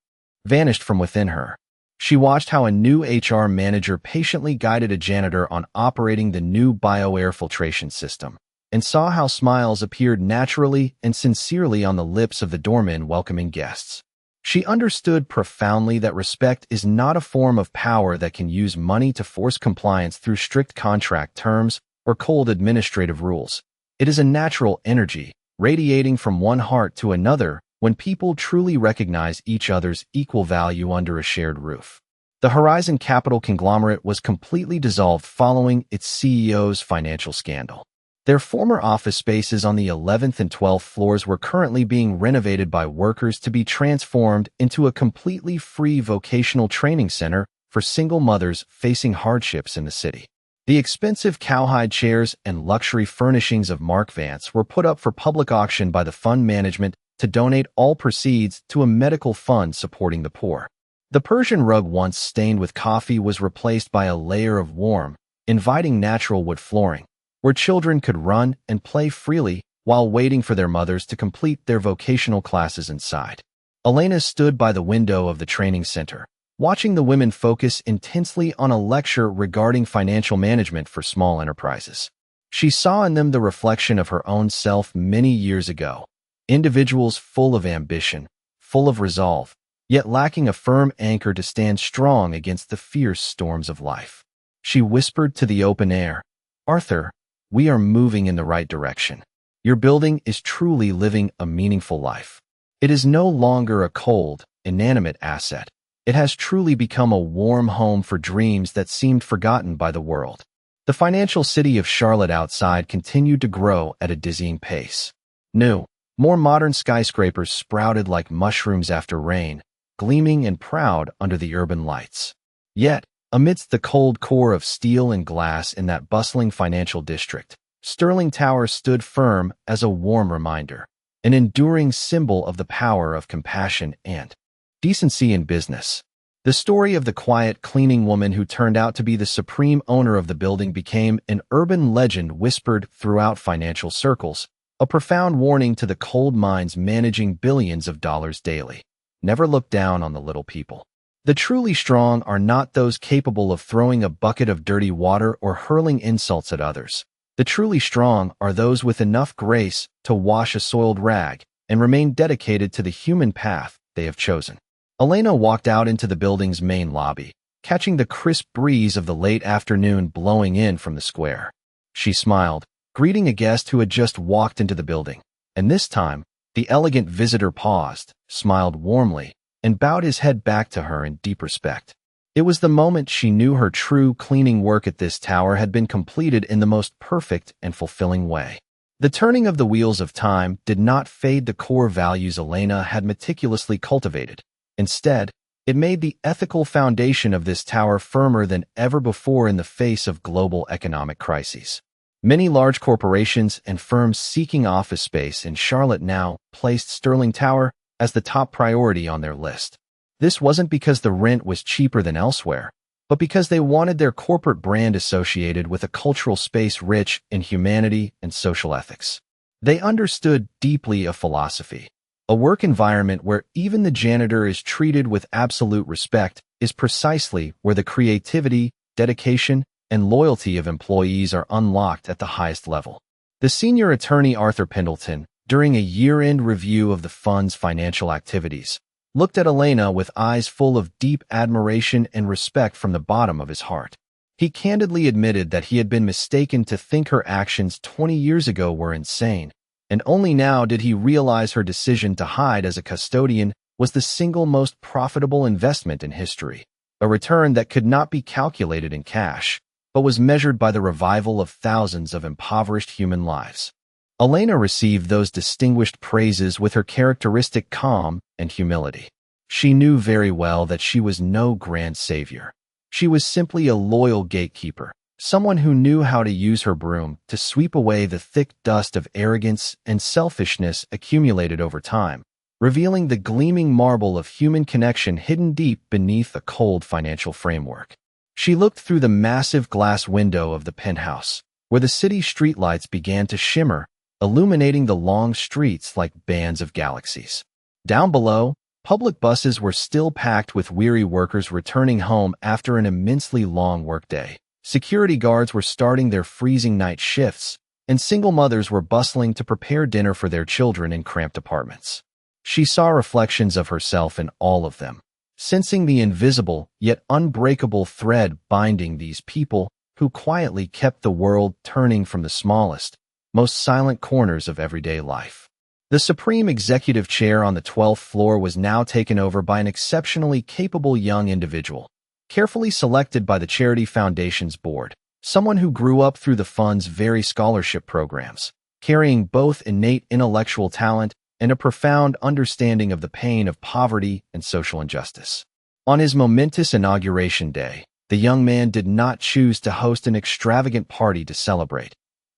vanished from within her. She watched how a new HR manager patiently guided a janitor on operating the new bio-air filtration system, and saw how smiles appeared naturally and sincerely on the lips of the doormen welcoming guests. She understood profoundly that respect is not a form of power that can use money to force compliance through strict contract terms or cold administrative rules. It is a natural energy, radiating from one heart to another when people truly recognize each other's equal value under a shared roof. The Horizon Capital conglomerate was completely dissolved following its CEO's financial scandal. Their former office spaces on the 11th and 12th floors were currently being renovated by workers to be transformed into a completely free vocational training center for single mothers facing hardships in the city. The expensive cowhide chairs and luxury furnishings of Mark Vance were put up for public auction by the fund management to donate all proceeds to a medical fund supporting the poor. The Persian rug once stained with coffee was replaced by a layer of warm, inviting natural wood flooring, where children could run and play freely while waiting for their mothers to complete their vocational classes inside. Elena stood by the window of the training center, watching the women focus intensely on a lecture regarding financial management for small enterprises. She saw in them the reflection of her own self many years ago, individuals full of ambition, full of resolve, yet lacking a firm anchor to stand strong against the fierce storms of life. She whispered to the open air, "Arthur, we are moving in the right direction. Your building is truly living a meaningful life. It is no longer a cold, inanimate asset. It has truly become a warm home for dreams that seemed forgotten by the world." The financial city of Charlotte outside continued to grow at a dizzying pace. New, more modern skyscrapers sprouted like mushrooms after rain, gleaming and proud under the urban lights. Yet, amidst the cold core of steel and glass in that bustling financial district, Sterling Tower stood firm as a warm reminder, an enduring symbol of the power of compassion and decency in business. The story of the quiet cleaning woman who turned out to be the supreme owner of the building became an urban legend whispered throughout financial circles, a profound warning to the cold minds managing billions of dollars daily. never look down on the little people. The truly strong are not those capable of throwing a bucket of dirty water or hurling insults at others. The truly strong are those with enough grace to wash a soiled rag and remain dedicated to the human path they have chosen. Elena walked out into the building's main lobby, catching the crisp breeze of the late afternoon blowing in from the square. She smiled, greeting a guest who had just walked into the building, and this time, the elegant visitor paused, smiled warmly, and bowed his head back to her in deep respect. It was the moment she knew her true cleaning work at this tower had been completed in the most perfect and fulfilling way. The turning of the wheels of time did not fade the core values Elena had meticulously cultivated. Instead, it made the ethical foundation of this tower firmer than ever before in the face of global economic crises. Many large corporations and firms seeking office space in Charlotte now placed Sterling Tower as the top priority on their list. This wasn't because the rent was cheaper than elsewhere, but because they wanted their corporate brand associated with a cultural space rich in humanity and social ethics. They understood deeply a philosophy. A work environment where even the janitor is treated with absolute respect is precisely where the creativity, dedication, and loyalty of employees are unlocked at the highest level. The senior attorney Arthur Pendleton, during a year-end review of the fund's financial activities, looked at Elena with eyes full of deep admiration and respect from the bottom of his heart. He candidly admitted that he had been mistaken to think her actions 20 years ago were insane, and only now did he realize her decision to hide as a custodian was the single most profitable investment in history, a return that could not be calculated in cash, but was measured by the revival of thousands of impoverished human lives. Elena received those distinguished praises with her characteristic calm and humility. She knew very well that she was no grand savior. She was simply a loyal gatekeeper, someone who knew how to use her broom to sweep away the thick dust of arrogance and selfishness accumulated over time, revealing the gleaming marble of human connection hidden deep beneath a cold financial framework. She looked through the massive glass window of the penthouse, where the city streetlights began to shimmer, illuminating the long streets like bands of galaxies. Down below, public buses were still packed with weary workers returning home after an immensely long workday. Security guards were starting their freezing night shifts, and single mothers were bustling to prepare dinner for their children in cramped apartments. She saw reflections of herself in all of them, sensing the invisible yet unbreakable thread binding these people who quietly kept the world turning from the smallest, most silent corners of everyday life. The supreme executive chair on the 12th floor was now taken over by an exceptionally capable young individual, carefully selected by the Charity Foundation's board, someone who grew up through the fund's very scholarship programs, carrying both innate intellectual talent and a profound understanding of the pain of poverty and social injustice. On his momentous inauguration day, the young man did not choose to host an extravagant party to celebrate.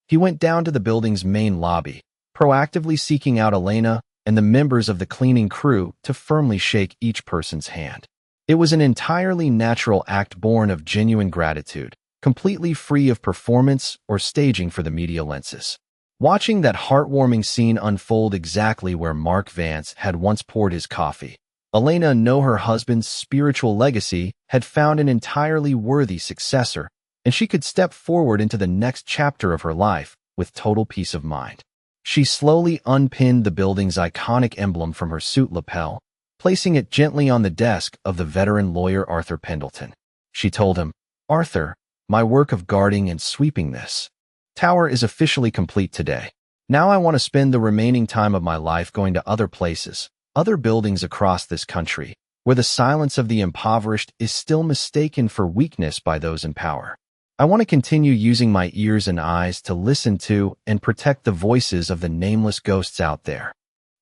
He went down to the building's main lobby, proactively seeking out Elena and the members of the cleaning crew to firmly shake each person's hand. It was an entirely natural act born of genuine gratitude, completely free of performance or staging for the media lenses. Watching that heartwarming scene unfold exactly where Mark Vance had once poured his coffee, Elena knew her husband's spiritual legacy had found an entirely worthy successor, and she could step forward into the next chapter of her life with total peace of mind. She slowly unpinned the building's iconic emblem from her suit lapel, placing it gently on the desk of the veteran lawyer Arthur Pendleton. She told him, "Arthur, my work of guarding and sweeping this tower is officially complete today. Now I want to spend the remaining time of my life going to other places, other buildings across this country, where the silence of the impoverished is still mistaken for weakness by those in power. I want to continue using my ears and eyes to listen to and protect the voices of the nameless ghosts out there."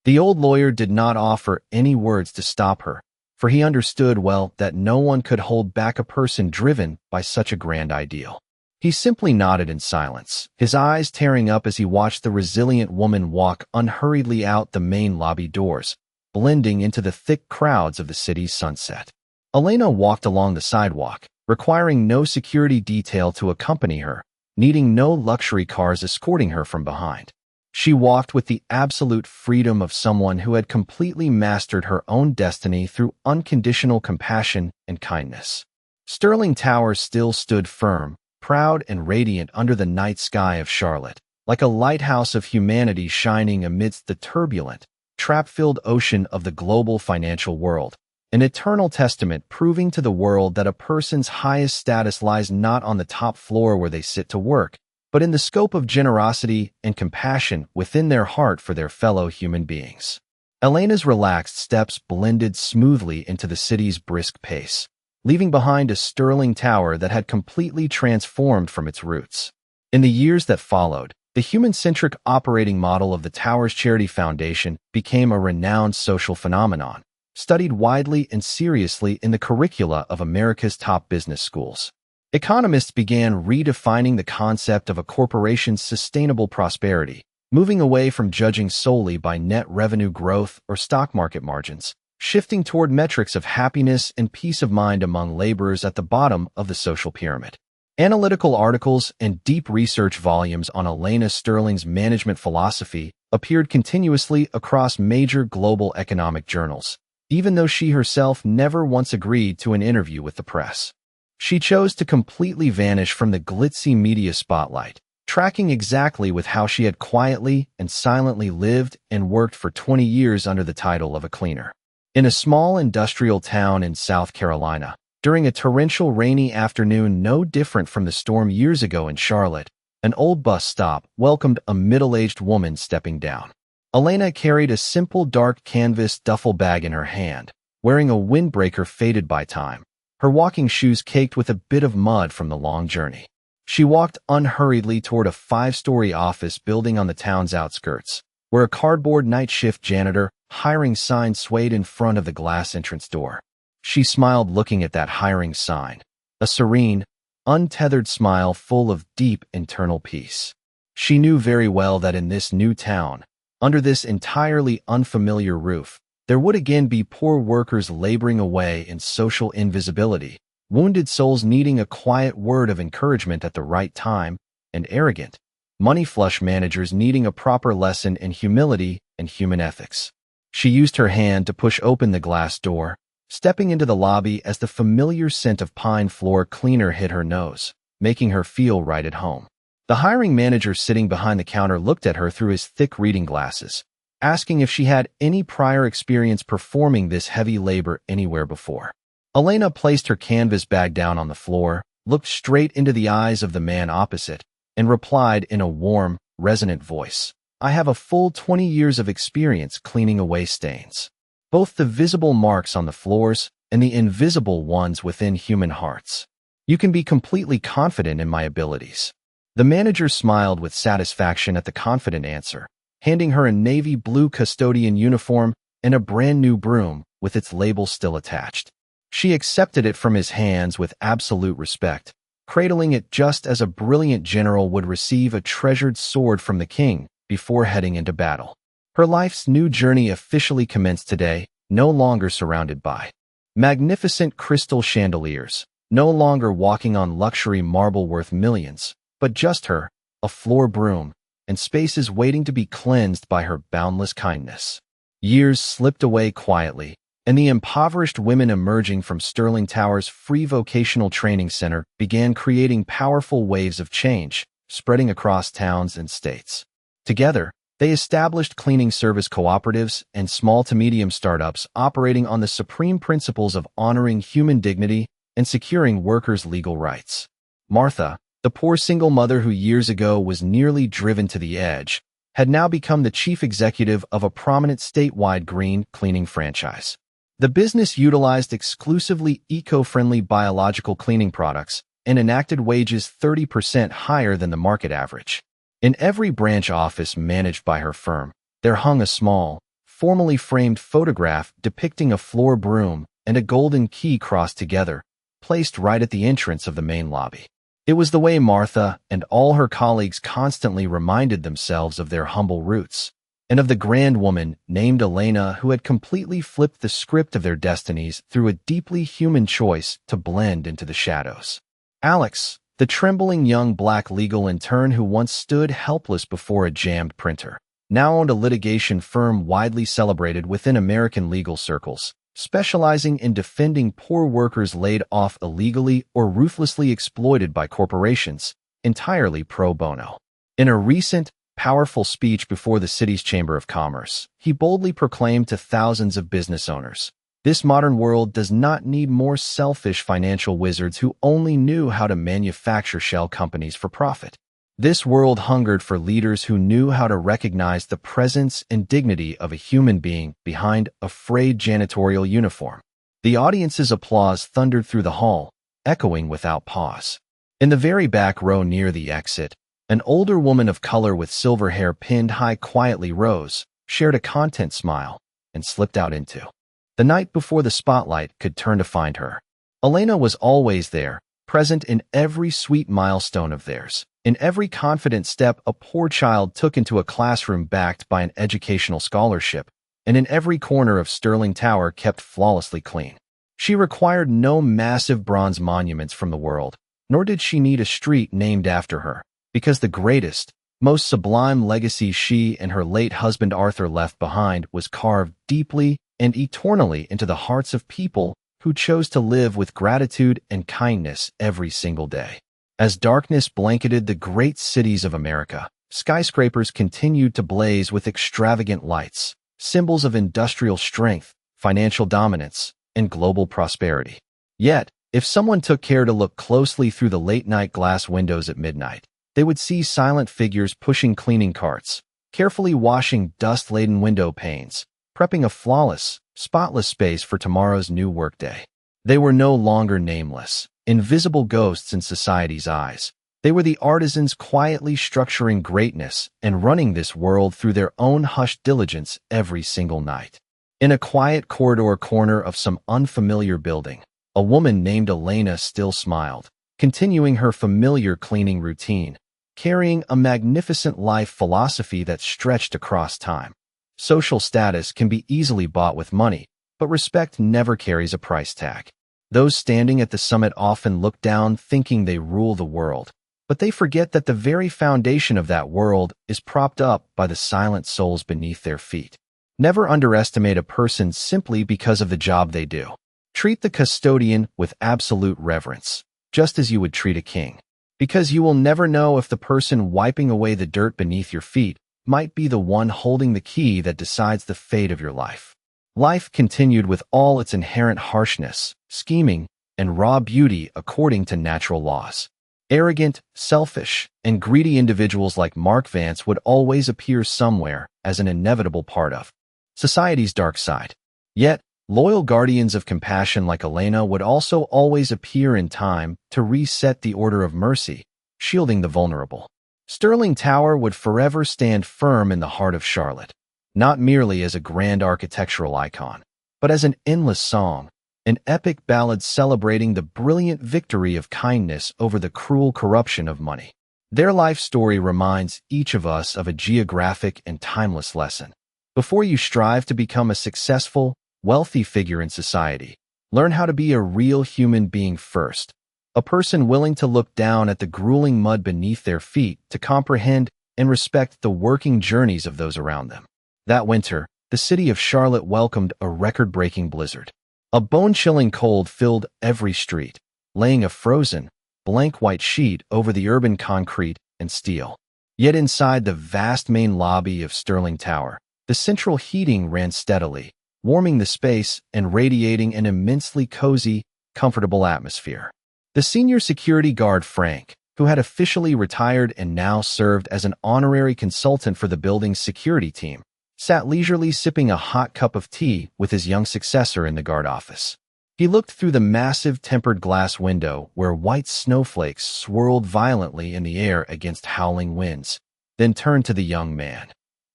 The old lawyer did not offer any words to stop her, for he understood well that no one could hold back a person driven by such a grand ideal. He simply nodded in silence, his eyes tearing up as he watched the resilient woman walk unhurriedly out the main lobby doors, blending into the thick crowds of the city's sunset. Elena walked along the sidewalk, requiring no security detail to accompany her, needing no luxury cars escorting her from behind. She walked with the absolute freedom of someone who had completely mastered her own destiny through unconditional compassion and kindness. Sterling Tower still stood firm, proud and radiant under the night sky of Charlotte, like a lighthouse of humanity shining amidst the turbulent, trap-filled ocean of the global financial world, an eternal testament proving to the world that a person's highest status lies not on the top floor where they sit to work, but in the scope of generosity and compassion within their heart for their fellow human beings. Elena's relaxed steps blended smoothly into the city's brisk pace, leaving behind a Sterling Tower that had completely transformed from its roots. In the years that followed, the human-centric operating model of the Tower's Charity Foundation became a renowned social phenomenon, studied widely and seriously in the curricula of America's top business schools. Economists began redefining the concept of a corporation's sustainable prosperity, moving away from judging solely by net revenue growth or stock market margins, shifting toward metrics of happiness and peace of mind among laborers at the bottom of the social pyramid. Analytical articles and deep research volumes on Elena Sterling's management philosophy appeared continuously across major global economic journals, even though she herself never once agreed to an interview with the press. She chose to completely vanish from the glitzy media spotlight, tracking exactly with how she had quietly and silently lived and worked for 20 years under the title of a cleaner. In a small industrial town in South Carolina, during a torrential rainy afternoon no different from the storm years ago in Charlotte, an old bus stop welcomed a middle-aged woman stepping down. Elena carried a simple dark canvas duffel bag in her hand, wearing a windbreaker faded by time, her walking shoes caked with a bit of mud from the long journey. She walked unhurriedly toward a 5-story office building on the town's outskirts, where a cardboard night shift janitor hiring sign swayed in front of the glass entrance door. She smiled looking at that hiring sign, a serene, untethered smile full of deep internal peace. She knew very well that in this new town, under this entirely unfamiliar roof, there would again be poor workers laboring away in social invisibility, wounded souls needing a quiet word of encouragement at the right time, and arrogant, money-flush managers needing a proper lesson in humility and human ethics. She used her hand to push open the glass door, stepping into the lobby as the familiar scent of pine floor cleaner hit her nose, making her feel right at home. The hiring manager sitting behind the counter looked at her through his thick reading glasses, asking if she had any prior experience performing this heavy labor anywhere before. Elena placed her canvas bag down on the floor, looked straight into the eyes of the man opposite, and replied in a warm, resonant voice, "I have a full 20 years of experience cleaning away stains. Both the visible marks on the floors and the invisible ones within human hearts. You can be completely confident in my abilities." The manager smiled with satisfaction at the confident answer, handing her a navy blue custodian uniform and a brand new broom with its label still attached. She accepted it from his hands with absolute respect, cradling it just as a brilliant general would receive a treasured sword from the king before heading into battle. Her life's new journey officially commenced today, no longer surrounded by magnificent crystal chandeliers, no longer walking on luxury marble worth millions, but just her, a floor broom, and spaces waiting to be cleansed by her boundless kindness. Years slipped away quietly, and the impoverished women emerging from Sterling Tower's free vocational training center began creating powerful waves of change, spreading across towns and states. Together, they established cleaning service cooperatives and small to medium startups operating on the supreme principles of honoring human dignity and securing workers' legal rights. Martha, the poor single mother who years ago was nearly driven to the edge, had now become the chief executive of a prominent statewide green cleaning franchise. The business utilized exclusively eco-friendly biological cleaning products and enacted wages 30% higher than the market average. In every branch office managed by her firm, there hung a small, formally framed photograph depicting a floor broom and a golden key crossed together, placed right at the entrance of the main lobby. It was the way Martha and all her colleagues constantly reminded themselves of their humble roots, and of the grand woman named Elena who had completely flipped the script of their destinies through a deeply human choice to blend into the shadows. Alex, the trembling young black legal intern who once stood helpless before a jammed printer, now owned a litigation firm widely celebrated within American legal circles, specializing in defending poor workers laid off illegally or ruthlessly exploited by corporations, entirely pro bono. In a recent, powerful speech before the city's Chamber of Commerce, he boldly proclaimed to thousands of business owners, "This modern world does not need more selfish financial wizards who only knew how to manufacture shell companies for profit. This world hungered for leaders who knew how to recognize the presence and dignity of a human being behind a frayed janitorial uniform." The audience's applause thundered through the hall, echoing without pause. In the very back row near the exit, an older woman of color with silver hair pinned high quietly rose, shared a content smile, and slipped out into the night before the spotlight could turn to find her. Elena was always there, present in every sweet milestone of theirs, in every confident step a poor child took into a classroom backed by an educational scholarship, and in every corner of Sterling Tower kept flawlessly clean. She required no massive bronze monuments from the world, nor did she need a street named after her, because the greatest, most sublime legacy she and her late husband Arthur left behind was carved deeply and eternally into the hearts of people who chose to live with gratitude and kindness every single day. As darkness blanketed the great cities of America, skyscrapers continued to blaze with extravagant lights, symbols of industrial strength, financial dominance, and global prosperity. Yet, if someone took care to look closely through the late-night glass windows at midnight, they would see silent figures pushing cleaning carts, carefully washing dust-laden window panes, prepping a flawless, spotless space for tomorrow's new workday. They were no longer nameless, invisible ghosts in society's eyes. They were the artisans quietly structuring greatness and running this world through their own hushed diligence every single night. In a quiet corridor corner of some unfamiliar building, a woman named Elena still smiled, continuing her familiar cleaning routine, carrying a magnificent life philosophy that stretched across time. Social status can be easily bought with money, but respect never carries a price tag. Those standing at the summit often look down thinking they rule the world, but they forget that the very foundation of that world is propped up by the silent souls beneath their feet. Never underestimate a person simply because of the job they do. Treat the custodian with absolute reverence, just as you would treat a king, because you will never know if the person wiping away the dirt beneath your feet might be the one holding the key that decides the fate of your life. Life continued with all its inherent harshness, scheming, and raw beauty according to natural laws. Arrogant, selfish, and greedy individuals like Mark Vance would always appear somewhere as an inevitable part of society's dark side. Yet, loyal guardians of compassion like Elena would also always appear in time to reset the order of mercy, shielding the vulnerable. Sterling Tower would forever stand firm in the heart of Charlotte, not merely as a grand architectural icon, but as an endless song, an epic ballad celebrating the brilliant victory of kindness over the cruel corruption of money. Their life story reminds each of us of a geographic and timeless lesson. Before you strive to become a successful, wealthy figure in society, learn how to be a real human being first. A person willing to look down at the grueling mud beneath their feet to comprehend and respect the working journeys of those around them. That winter, the city of Charlotte welcomed a record-breaking blizzard. A bone-chilling cold filled every street, laying a frozen, blank white sheet over the urban concrete and steel. Yet inside the vast main lobby of Sterling Tower, the central heating ran steadily, warming the space and radiating an immensely cozy, comfortable atmosphere. The senior security guard Frank, who had officially retired and now served as an honorary consultant for the building's security team, sat leisurely sipping a hot cup of tea with his young successor in the guard office. He looked through the massive tempered glass window where white snowflakes swirled violently in the air against howling winds, then turned to the young man.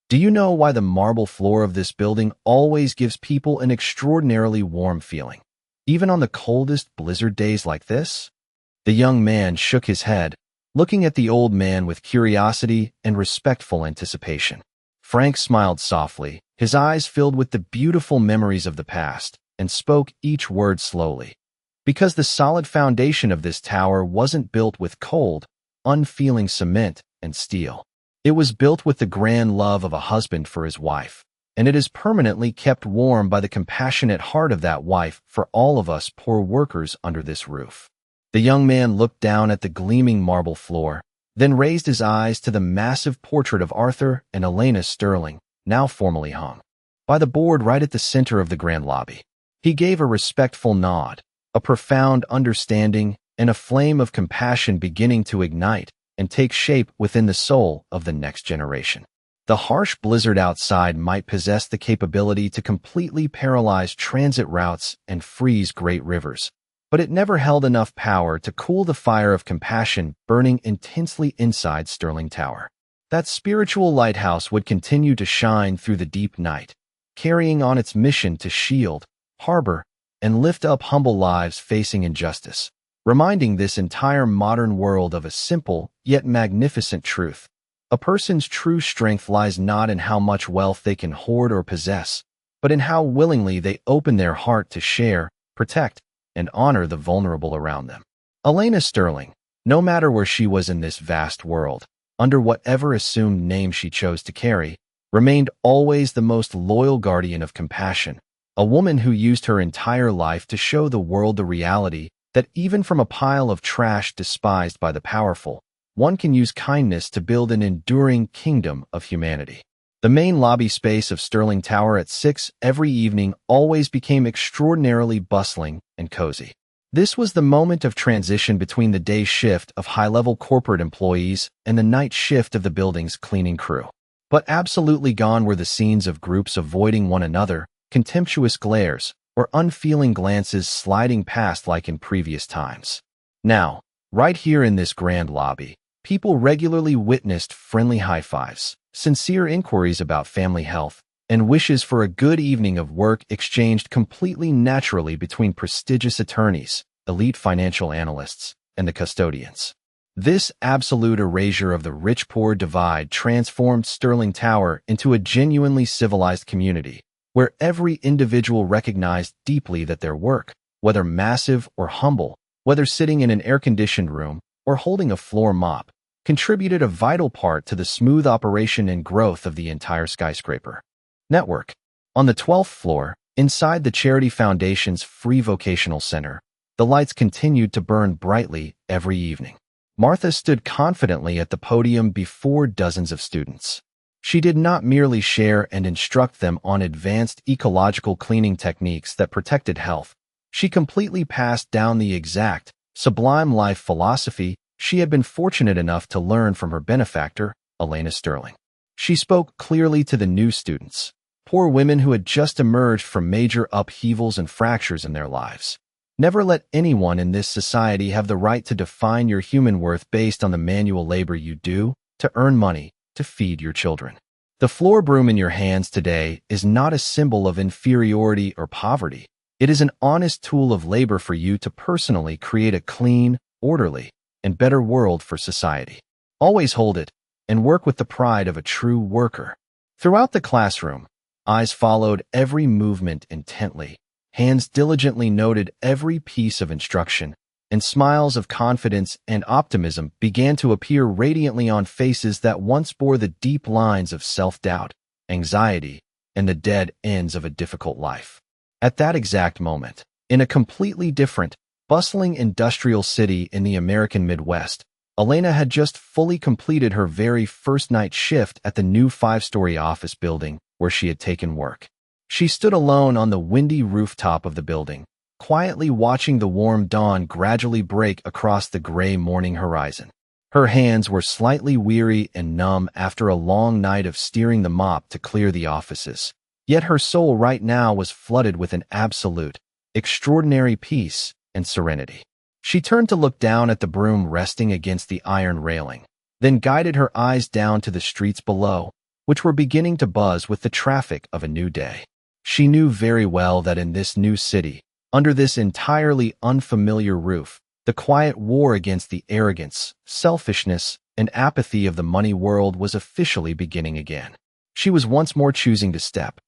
"Do you know why the marble floor of this building always gives people an extraordinarily warm feeling, even on the coldest blizzard days like this?" The young man shook his head, looking at the old man with curiosity and respectful anticipation. Frank smiled softly, his eyes filled with the beautiful memories of the past, and spoke each word slowly. "Because the solid foundation of this tower wasn't built with cold, unfeeling cement and steel. It was built with the grand love of a husband for his wife, and it is permanently kept warm by the compassionate heart of that wife for all of us poor workers under this roof. The young man looked down at the gleaming marble floor, then raised his eyes to the massive portrait of Arthur and Elena Sterling, now formally hung by the board right at the center of the grand lobby. He gave a respectful nod, a profound understanding, and a flame of compassion beginning to ignite and take shape within the soul of the next generation. The harsh blizzard outside might possess the capability to completely paralyze transit routes and freeze great rivers, but it never held enough power to cool the fire of compassion burning intensely inside Sterling Tower. That spiritual lighthouse would continue to shine through the deep night, carrying on its mission to shield, harbor, and lift up humble lives facing injustice, reminding this entire modern world of a simple yet magnificent truth. A person's true strength lies not in how much wealth they can hoard or possess, but in how willingly they open their heart to share, protect, and honor the vulnerable around them. Elena Sterling, no matter where she was in this vast world, under whatever assumed name she chose to carry, remained always the most loyal guardian of compassion, a woman who used her entire life to show the world the reality that even from a pile of trash despised by the powerful, one can use kindness to build an enduring kingdom of humanity. The main lobby space of Sterling Tower at 6 every evening always became extraordinarily bustling and cozy. This was the moment of transition between the day shift of high-level corporate employees and the night shift of the building's cleaning crew. But absolutely gone were the scenes of groups avoiding one another, contemptuous glares, or unfeeling glances sliding past like in previous times. Now, right here in this grand lobby, people regularly witnessed friendly high-fives, sincere inquiries about family health, and wishes for a good evening of work exchanged completely naturally between prestigious attorneys, elite financial analysts, and the custodians. This absolute erasure of the rich-poor divide transformed Sterling Tower into a genuinely civilized community, where every individual recognized deeply that their work, whether massive or humble, whether sitting in an air-conditioned room or holding a floor mop, contributed a vital part to the smooth operation and growth of the entire skyscraper network. On the 12th floor, inside the Charity Foundation's free vocational center, the lights continued to burn brightly every evening. Martha stood confidently at the podium before dozens of students. She did not merely share and instruct them on advanced ecological cleaning techniques that protected health. She completely passed down the exact, sublime life philosophy she had been fortunate enough to learn from her benefactor, Elena Sterling. She spoke clearly to the new students, poor women who had just emerged from major upheavals and fractures in their lives. Never let anyone in this society have the right to define your human worth based on the manual labor you do to earn money to feed your children. The floor broom in your hands today is not a symbol of inferiority or poverty. It is an honest tool of labor for you to personally create a clean, orderly, and better world for society. Always hold it and work with the pride of a true worker. Throughout the classroom, eyes followed every movement intently, hands diligently noted every piece of instruction, and smiles of confidence and optimism began to appear radiantly on faces that once bore the deep lines of self-doubt, anxiety, and the dead ends of a difficult life. At that exact moment, in a completely different, bustling industrial city in the American Midwest, Elena had just fully completed her very first night shift at the new 5-story office building where she had taken work. She stood alone on the windy rooftop of the building, quietly watching the warm dawn gradually break across the gray morning horizon. Her hands were slightly weary and numb after a long night of steering the mop to clear the offices, yet her soul right now was flooded with an absolute, extraordinary peace and serenity. She turned to look down at the broom resting against the iron railing, then guided her eyes down to the streets below, which were beginning to buzz with the traffic of a new day. She knew very well that in this new city, under this entirely unfamiliar roof, the quiet war against the arrogance, selfishness, and apathy of the money world was officially beginning again. She was once more choosing to step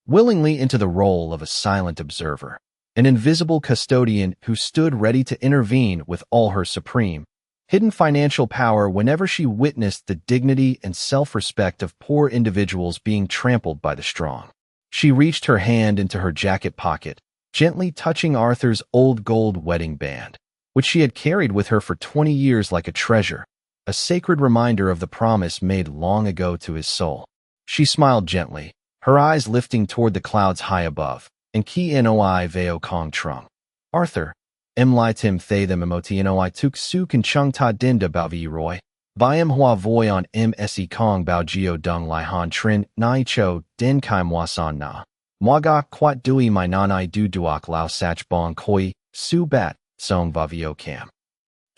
willingly into the role of a silent observer, an invisible custodian who stood ready to intervene with all her supreme, hidden financial power whenever she witnessed the dignity and self-respect of poor individuals being trampled by the strong. She reached her hand into her jacket pocket, gently touching Arthur's old gold wedding band, which she had carried with her for 20 years like a treasure, a sacred reminder of the promise made long ago to his soul. She smiled gently, her eyes lifting toward the clouds high above, and ki noi veo kong trung. Arthur, lai tim thay them emoti noi tuk su kan chung ta din da bao vi roy, byam hua voy on mse kong bao geo dung lai han trin nai cho din kai moasan na. Mwaga kwat dui my nanai du duak lao sach bong koi, su bat, song vavio cam.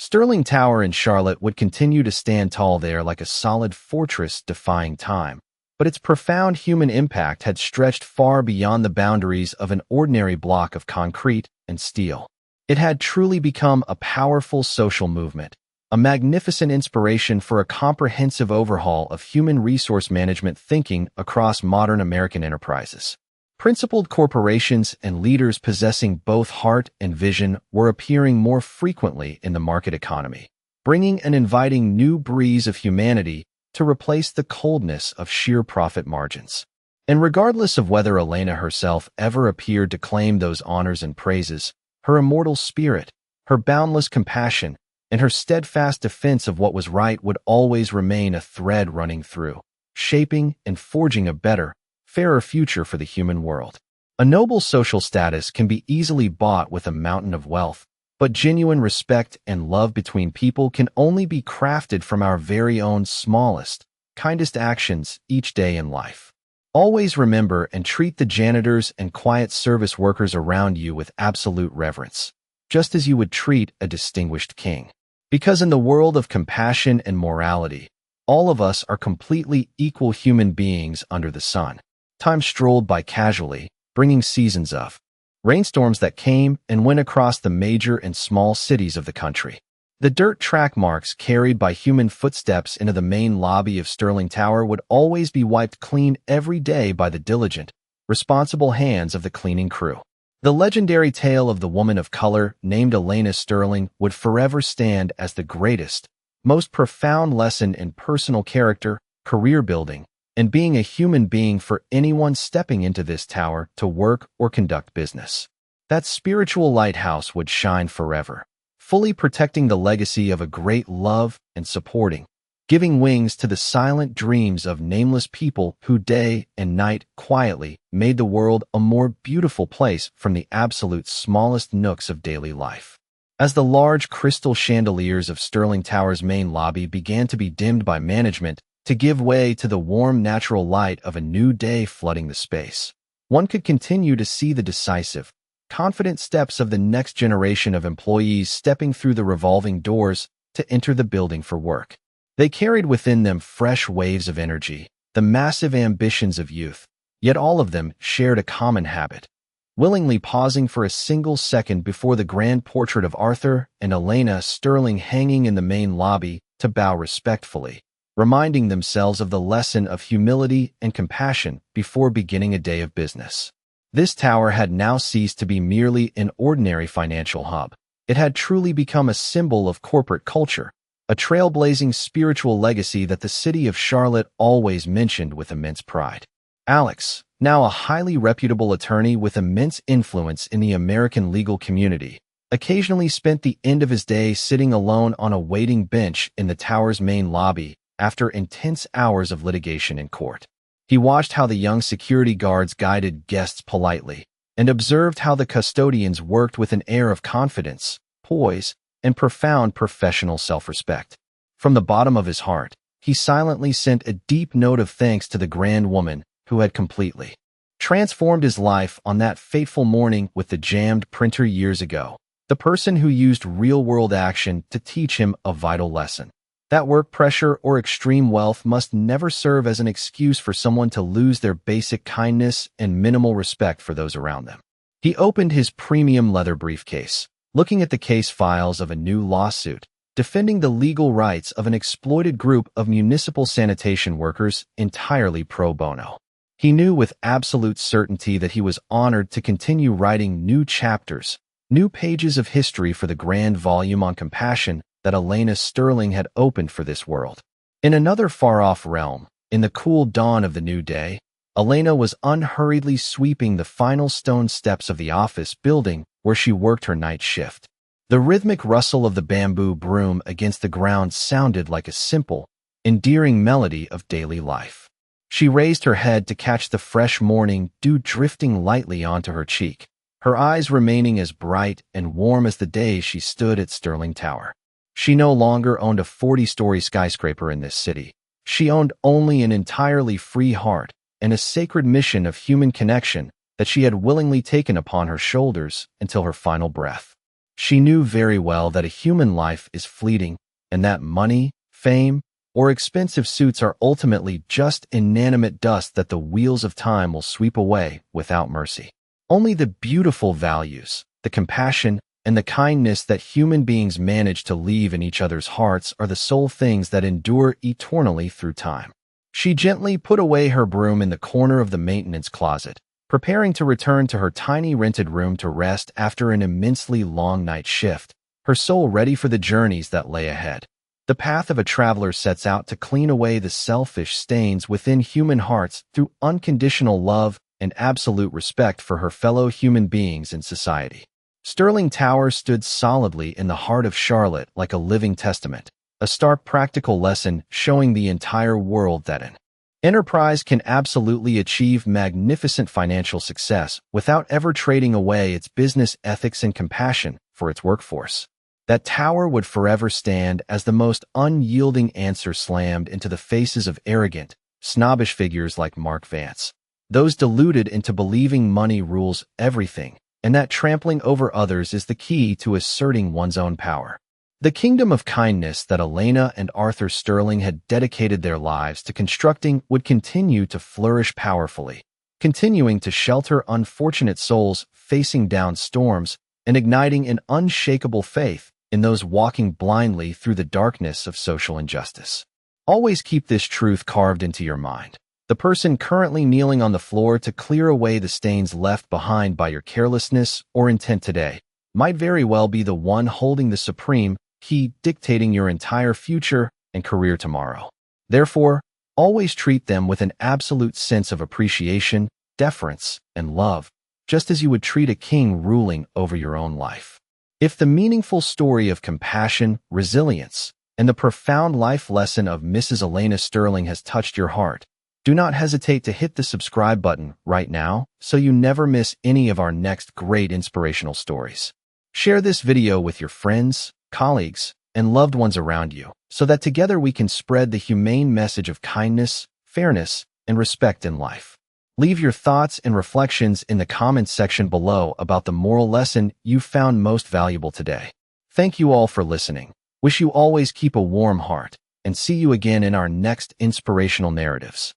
Sterling Tower in Charlotte would continue to stand tall there like a solid fortress defying time, but its profound human impact had stretched far beyond the boundaries of an ordinary block of concrete and steel. It had truly become a powerful social movement, a magnificent inspiration for a comprehensive overhaul of human resource management thinking across modern American enterprises. Principled corporations and leaders possessing both heart and vision were appearing more frequently in the market economy, bringing an inviting new breeze of humanity to replace the coldness of sheer profit margins. And regardless of whether Elena herself ever appeared to claim those honors and praises, her immortal spirit, her boundless compassion, and her steadfast defense of what was right would always remain a thread running through, shaping and forging a better, fairer future for the human world. A noble social status can be easily bought with a mountain of wealth, but genuine respect and love between people can only be crafted from our very own smallest, kindest actions each day in life. Always remember and treat the janitors and quiet service workers around you with absolute reverence, just as you would treat a distinguished king. Because in the world of compassion and morality, all of us are completely equal human beings under the sun. Time strolled by casually, bringing seasons of rainstorms that came and went across the major and small cities of the country. The dirt track marks carried by human footsteps into the main lobby of Sterling Tower would always be wiped clean every day by the diligent, responsible hands of the cleaning crew. The legendary tale of the woman of color named Elena Sterling would forever stand as the greatest, most profound lesson in personal character, career building, and being a human being for anyone stepping into this tower to work or conduct business. That spiritual lighthouse would shine forever, fully protecting the legacy of a great love and supporting, giving wings to the silent dreams of nameless people who day and night quietly made the world a more beautiful place from the absolute smallest nooks of daily life. As the large crystal chandeliers of Sterling Tower's main lobby began to be dimmed by management to give way to the warm natural light of a new day flooding the space, one could continue to see the decisive, confident steps of the next generation of employees stepping through the revolving doors to enter the building for work. They carried within them fresh waves of energy, the massive ambitions of youth, yet all of them shared a common habit, willingly pausing for a single second before the grand portrait of Arthur and Elena Sterling hanging in the main lobby to bow respectfully, reminding themselves of the lesson of humility and compassion before beginning a day of business. This tower had now ceased to be merely an ordinary financial hub. It had truly become a symbol of corporate culture, a trailblazing spiritual legacy that the city of Charlotte always mentioned with immense pride. Alex, now a highly reputable attorney with immense influence in the American legal community, occasionally spent the end of his day sitting alone on a waiting bench in the tower's main lobby after intense hours of litigation in court. He watched how the young security guards guided guests politely and observed how the custodians worked with an air of confidence, poise, and profound professional self-respect. From the bottom of his heart, he silently sent a deep note of thanks to the grand woman who had completely transformed his life on that fateful morning with the jammed printer years ago, the person who used real-world action to teach him a vital lesson. That work pressure or extreme wealth must never serve as an excuse for someone to lose their basic kindness and minimal respect for those around them. He opened his premium leather briefcase, looking at the case files of a new lawsuit, defending the legal rights of an exploited group of municipal sanitation workers entirely pro bono. He knew with absolute certainty that he was honored to continue writing new chapters, new pages of history for the grand volume on compassion that Elena Sterling had opened for this world. In another far-off realm, in the cool dawn of the new day, Elena was unhurriedly sweeping the final stone steps of the office building where she worked her night shift. The rhythmic rustle of the bamboo broom against the ground sounded like a simple, endearing melody of daily life. She raised her head to catch the fresh morning dew drifting lightly onto her cheek, her eyes remaining as bright and warm as the day she stood at Sterling Tower. She no longer owned a 40-story skyscraper in this city. She owned only an entirely free heart and a sacred mission of human connection that she had willingly taken upon her shoulders until her final breath. She knew very well that a human life is fleeting and that money, fame, or expensive suits are ultimately just inanimate dust that the wheels of time will sweep away without mercy. Only the beautiful values, the compassion, and the kindness that human beings manage to leave in each other's hearts are the sole things that endure eternally through time. She gently put away her broom in the corner of the maintenance closet, preparing to return to her tiny rented room to rest after an immensely long night shift, her soul ready for the journeys that lay ahead. The path of a traveler sets out to clean away the selfish stains within human hearts through unconditional love and absolute respect for her fellow human beings in society. Sterling Tower stood solidly in the heart of Charlotte like a living testament, a stark practical lesson showing the entire world that an enterprise can absolutely achieve magnificent financial success without ever trading away its business ethics and compassion for its workforce. That tower would forever stand as the most unyielding answer slammed into the faces of arrogant, snobbish figures like Vance, those deluded into believing money rules everything, and that trampling over others is the key to asserting one's own power. The kingdom of kindness that Elena and Arthur Sterling had dedicated their lives to constructing would continue to flourish powerfully, continuing to shelter unfortunate souls facing down storms and igniting an unshakable faith in those walking blindly through the darkness of social injustice. Always keep this truth carved into your mind. The person currently kneeling on the floor to clear away the stains left behind by your carelessness or intent today might very well be the one holding the supreme key dictating your entire future and career tomorrow. Therefore, always treat them with an absolute sense of appreciation, deference, and love, just as you would treat a king ruling over your own life. If the meaningful story of compassion, resilience, and the profound life lesson of Mrs. Elena Sterling has touched your heart, do not hesitate to hit the subscribe button right now so you never miss any of our next great inspirational stories. Share this video with your friends, colleagues, and loved ones around you so that together we can spread the humane message of kindness, fairness, and respect in life. Leave your thoughts and reflections in the comments section below about the moral lesson you found most valuable today. Thank you all for listening. Wish you always keep a warm heart, and see you again in our next inspirational narratives.